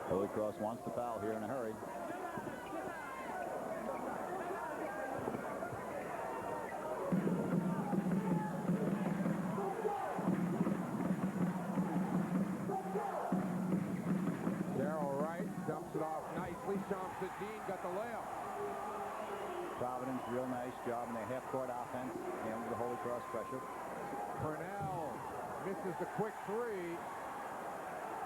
Speaker 5: Holy Cross wants the foul here in a hurry.
Speaker 3: Darrell Wright dumps it off nicely. Shamsuddin got the layup.
Speaker 5: Providence, real nice job in their half-court offense. Handled the Holy Cross pressure.
Speaker 3: Purnell misses the quick three.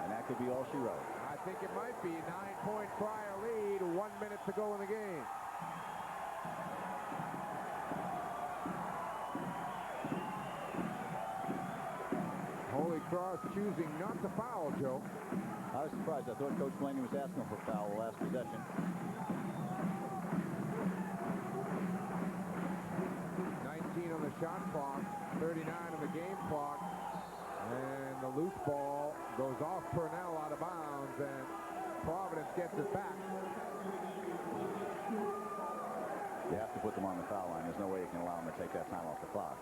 Speaker 5: And that could be all she wrote.
Speaker 3: I think it might be. 9-point Friar lead, 1 minute to go in the game. Holy Cross choosing not to foul, Joe.
Speaker 5: I was surprised. I thought Coach Blaney was asking for a foul the last possession.
Speaker 3: 19 on the shot clock, 39 on the game clock. And the loose ball goes off Purnell out of bounds, and Providence gets it back.
Speaker 5: You have to put them on the foul line. There's no way you can allow them to take that time off the clock.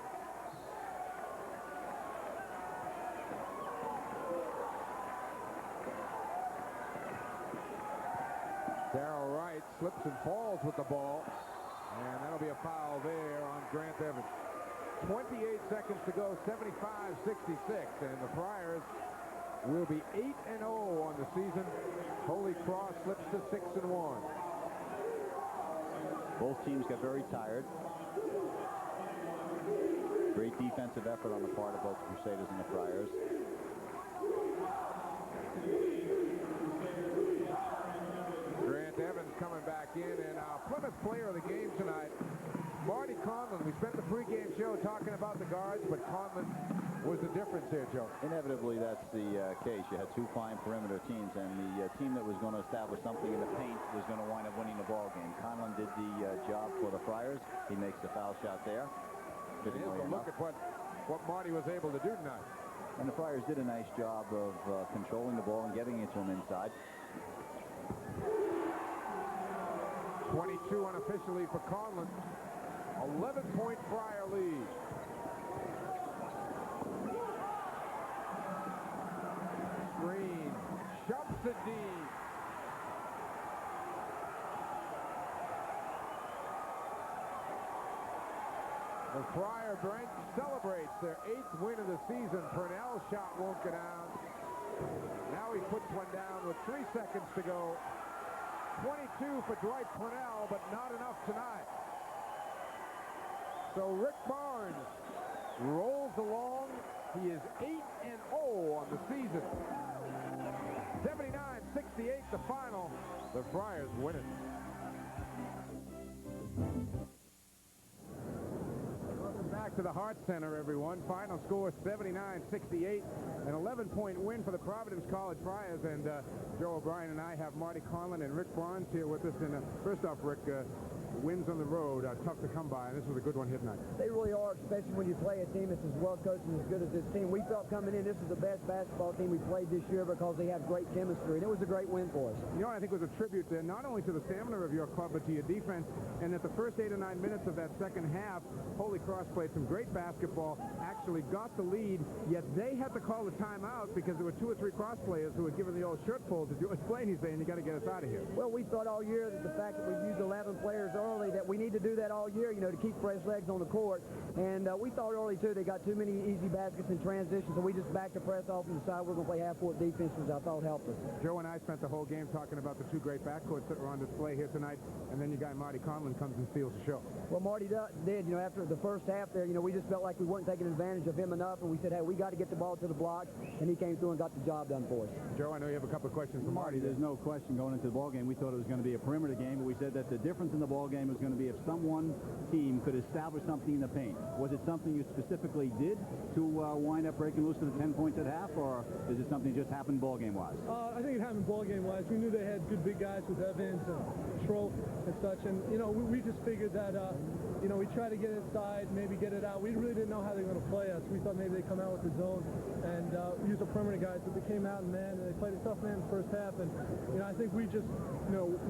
Speaker 3: Darrell Wright slips and falls with the ball, and that'll be a foul there on Grant Evans. 28 seconds to go, 75-66, and the Friars will be 8-0 on the season. Holy Cross slips to 6-1.
Speaker 5: Both teams got very tired. Great defensive effort on the part of both the Crusaders and the Friars.
Speaker 3: Grant Evans coming back in, and Plymouth player of the game tonight, Marty Conlon. We spent the pregame show talking about the guards, but Conlon was the difference here, Joe.
Speaker 5: Inevitably, that's the case. You had two fine perimeter teams, and the team that was going to establish something in the paint was going to wind up winning the ball game. Conlon did the job for the Friars. He makes the foul shot there.
Speaker 3: Here's a look at what Marty was able to do tonight.
Speaker 5: And the Friars did a nice job of controlling the ball and getting it to him inside.
Speaker 3: 22 unofficially for Conlon. 11-point Friar lead. Screen. Shamsuddin. The Friar bench celebrates their 8th win of the season. Purnell's shot won't go down. Now he puts one down with 3 seconds to go. 22 for Dwight Purnell, but not enough tonight. So Rick Barnes rolls along. He is 8-0 on the season. 79-68 the final. The Friars win it. Welcome back to the Hart Center, everyone. Final score 79-68. An 11-point win for the Providence College Friars. And Joe O'Brien and I have Marty Conlon and Rick Barnes here with us. And first off, Rick, wins on the road are tough to come by, and this was a good one here tonight.
Speaker 7: They really are, especially when you play a team that's as well coached and as good as this team. We felt coming in, this is the best basketball team we played this year because they have great chemistry, and it was a great win for us.
Speaker 3: You know what I think was a tribute not only to the stamina of your club, but to your defense, and that the first 8 or 9 minutes of that second half, Holy Cross played some great basketball, actually got the lead, yet they had to call the timeout because there were 2 or 3 cross players who had given the old shirt pull to George Blaney saying, you got to get us out of here.
Speaker 7: Well, we thought all year that the fact that we used 11 players early early that we need to do that all year, you know, to keep fresh legs on the court. And we thought early, too, they got too many easy baskets in transition, so we just backed the press off and decided we're going to play half-court defense, which I thought helped us.
Speaker 3: Joe and I spent the whole game talking about the two great backcourts that were on display here tonight, and then your guy Marty Conlon comes and steals the show.
Speaker 7: Well, Marty did, you know, after the first half there, you know, we just felt like we weren't taking advantage of him enough, and we said, hey, we got to get the ball to the block, and he came through and got the job done for us.
Speaker 3: Joe, I know you have a couple of questions for Marty.
Speaker 4: There's no question going into the ball game. We thought it was going to be a perimeter game, but we said that the difference in the ball game was going to be if someone team could establish something in the paint. Was it something you specifically did to wind up breaking loose to the 10 points at half, or is it something that just happened ball game wise?
Speaker 9: I think it happened ball game wise. We knew they had good big guys with Evans and Schroff and such, and you know we just figured that you know, we try to get inside, maybe get it out. We really didn't know how they were going to play us. We thought maybe they'd come out with the zone and use the perimeter guys, but they came out and man, and they played a tough man in the first half, and you know I think we just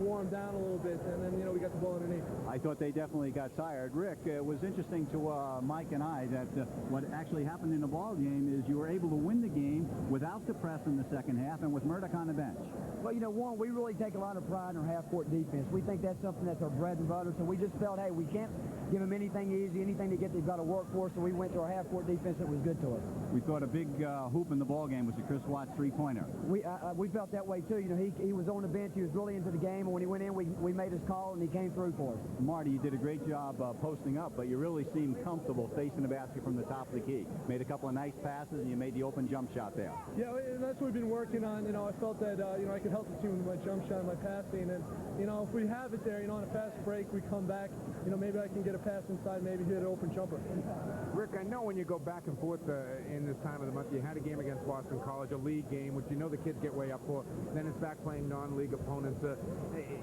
Speaker 9: warmed down a little bit, and then we got the ball underneath.
Speaker 4: I thought they definitely got tired. Rick, it was interesting to Mike and I that what actually happened in the ball game is you were able to win the game without the press in the second half and with Murdoch on the bench.
Speaker 7: Well, you know, one, we really take a lot of pride in our half-court defense. We think that's something that's our bread and butter, so we just felt, hey, we can't give them anything easy, anything to get they've got to work for, so we went to our half-court defense that was good to us.
Speaker 4: We thought a big hoop in the ball game was the Chris Watts three-pointer.
Speaker 7: We felt that way, too. You know, he was on the bench. He was really into the game, and when he went in, we made his call, and he came through for us.
Speaker 4: Marty, you did a great job posting up, but you really seemed comfortable facing the basket from the top of the key. Made a couple of nice passes, and you made the open jump shot there.
Speaker 9: Yeah, that's what we've been working on. You know, I felt that, I could help the team with my jump shot and my passing, and, if we have it there, on a fast break, we come back, maybe I can get a pass inside, maybe hit an open jumper.
Speaker 3: Rick, I know when you go back and forth in this time of the month, you had a game against Boston College, a league game, which the kids get way up for. Then it's back playing non-league opponents.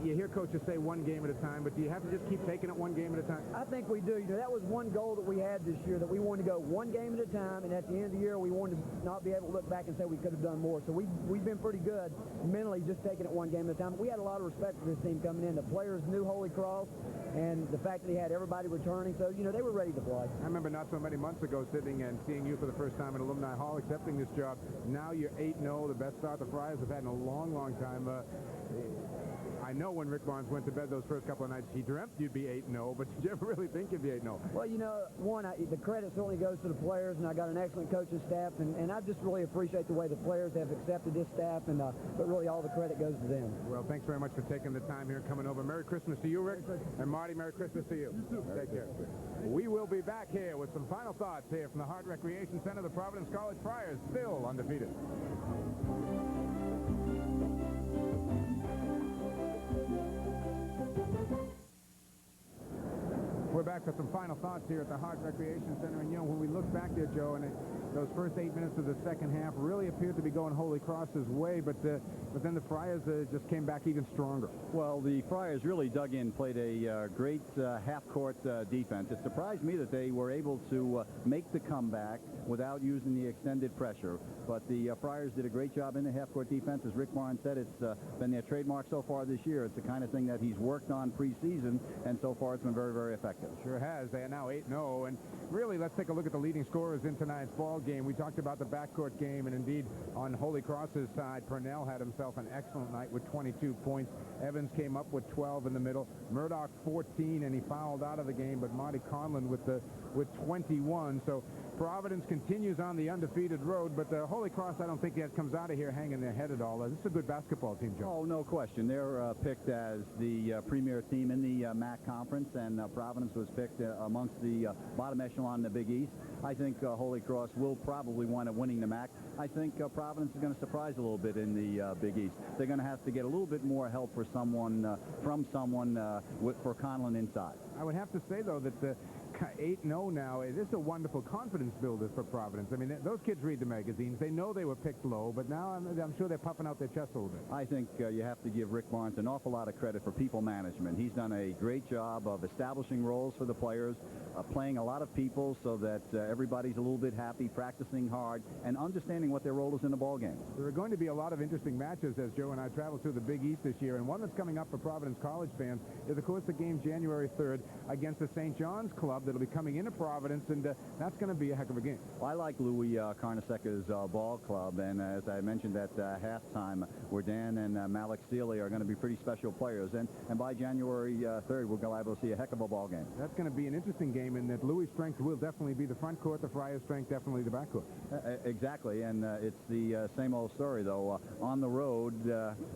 Speaker 3: You hear coaches say one game at a time, but do you have to just keep taking it one game at a time?
Speaker 7: I think we do. That was one goal that we had this year, that we wanted to go one game at a time, and at the end of the year, we wanted to not be able to look back and say we could have done more. So we've been pretty good mentally just taking it one game at a time. We had a lot of respect for this team coming in. The players knew Holy Cross, and the fact that he had everybody returning, so, they were ready to play.
Speaker 3: I remember not so many months ago sitting and seeing you for the first time in Alumni Hall accepting this job. Now you're 8-0, the best start the Friars have had in a long, long time. I know when Rick Barnes went to bed those first couple of nights, he dreamt you'd be 8-0, but did you ever really think you'd be 8-0?
Speaker 7: Well, the credit certainly goes to the players, and I got an excellent coaching staff, and I just really appreciate the way the players have accepted this staff, and but really all the credit goes to them.
Speaker 3: Well, thanks very much for taking the time here and coming over. Merry Christmas to you, Rick, and Marty, Merry Christmas to you. Take care. We will be back here with some final thoughts here from the Hart Recreation Center. The Providence College Friars still undefeated. We're back with some final thoughts here at the Hart Recreation Center. And, when we look back there, Joe, and those first 8 minutes of the second half really appeared to be going Holy Cross's way, but then the Friars just came back even stronger.
Speaker 4: Well, the Friars really dug in, played a great half-court defense. It surprised me that they were able to make the comeback without using the extended pressure. But the Friars did a great job in the half-court defense. As Rick Barnes said, it's been their trademark so far this year. It's the kind of thing that he's worked on preseason, and so far it's been very, very effective.
Speaker 3: Sure has. They are now 8-0. And really, let's take a look at the leading scorers in tonight's ball game. We talked about the backcourt game, and indeed, on Holy Cross's side, Purnell had himself an excellent night with 22 points. Evans came up with 12 in the middle. Murdoch 14, and he fouled out of the game, but Marty Conlon with 21. So Providence continues on the undefeated road, but the Holy Cross, I don't think that comes out of here hanging their head at all. This is a good basketball team, Joe.
Speaker 4: Oh, no question. They're picked as the premier team in the MAC conference, and Providence was picked amongst the bottom echelon in the Big East. I think Holy Cross will probably wind up winning the MAC. I think Providence is going to surprise a little bit in the Big East. They're going to have to get a little bit more help for someone for Conlon inside.
Speaker 3: I would have to say, though, that the 8-0 now, this is a wonderful confidence builder for Providence. I mean, those kids read the magazines. They know they were picked low, but now I'm sure they're puffing out their chest a little bit.
Speaker 4: I think you have to give Rick Barnes an awful lot of credit for people management. He's done a great job of establishing roles for the players, playing a lot of people so that everybody's a little bit happy, practicing hard, and understanding what their role is in the ball game.
Speaker 3: There are going to be a lot of interesting matches as Joe and I travel through the Big East this year, and one that's coming up for Providence College fans is, of course, the game January 3rd against the St. John's Club. that'll be coming into Providence, and that's going to be a heck of a game.
Speaker 5: Well, I like Louis Carnesecca's ball club, and as I mentioned at halftime, where Dan and Malik Sealy are going to be pretty special players, and by January 3rd, we're going to be able to see a heck of a ball game.
Speaker 3: That's going to be an interesting game in that Louis' strength will definitely be the front court, the Friars' strength definitely the back court.
Speaker 5: Exactly, and it's the same old story, though. On the road,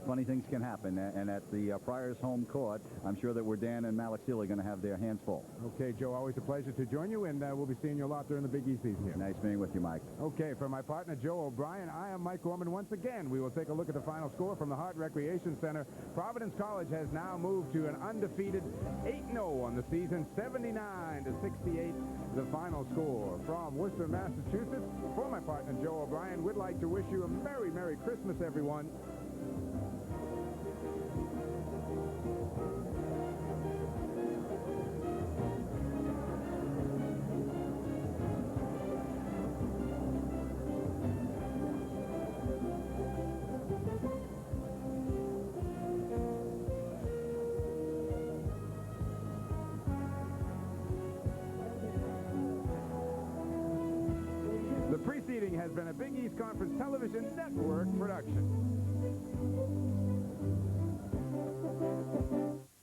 Speaker 5: funny things can happen, and at the Friars' home court, I'm sure that where Dan and Malik Sealy are going to have their hands full.
Speaker 3: Okay, Joe, always a pleasure to join you, and we'll be seeing you a lot during the Big East season here.
Speaker 5: Nice being with you, Mike.
Speaker 3: Okay, for my partner, Joe O'Brien, I am Mike Gorman. Once again, we will take a look at the final score from the Hart Recreation Center. Providence College has now moved to an undefeated 8-0 on the season, 79-68, the final score. From Worcester, Massachusetts, for my partner, Joe O'Brien, we'd like to wish you a Merry, Merry Christmas, everyone. The preceding has been a Big East Conference Television Network production.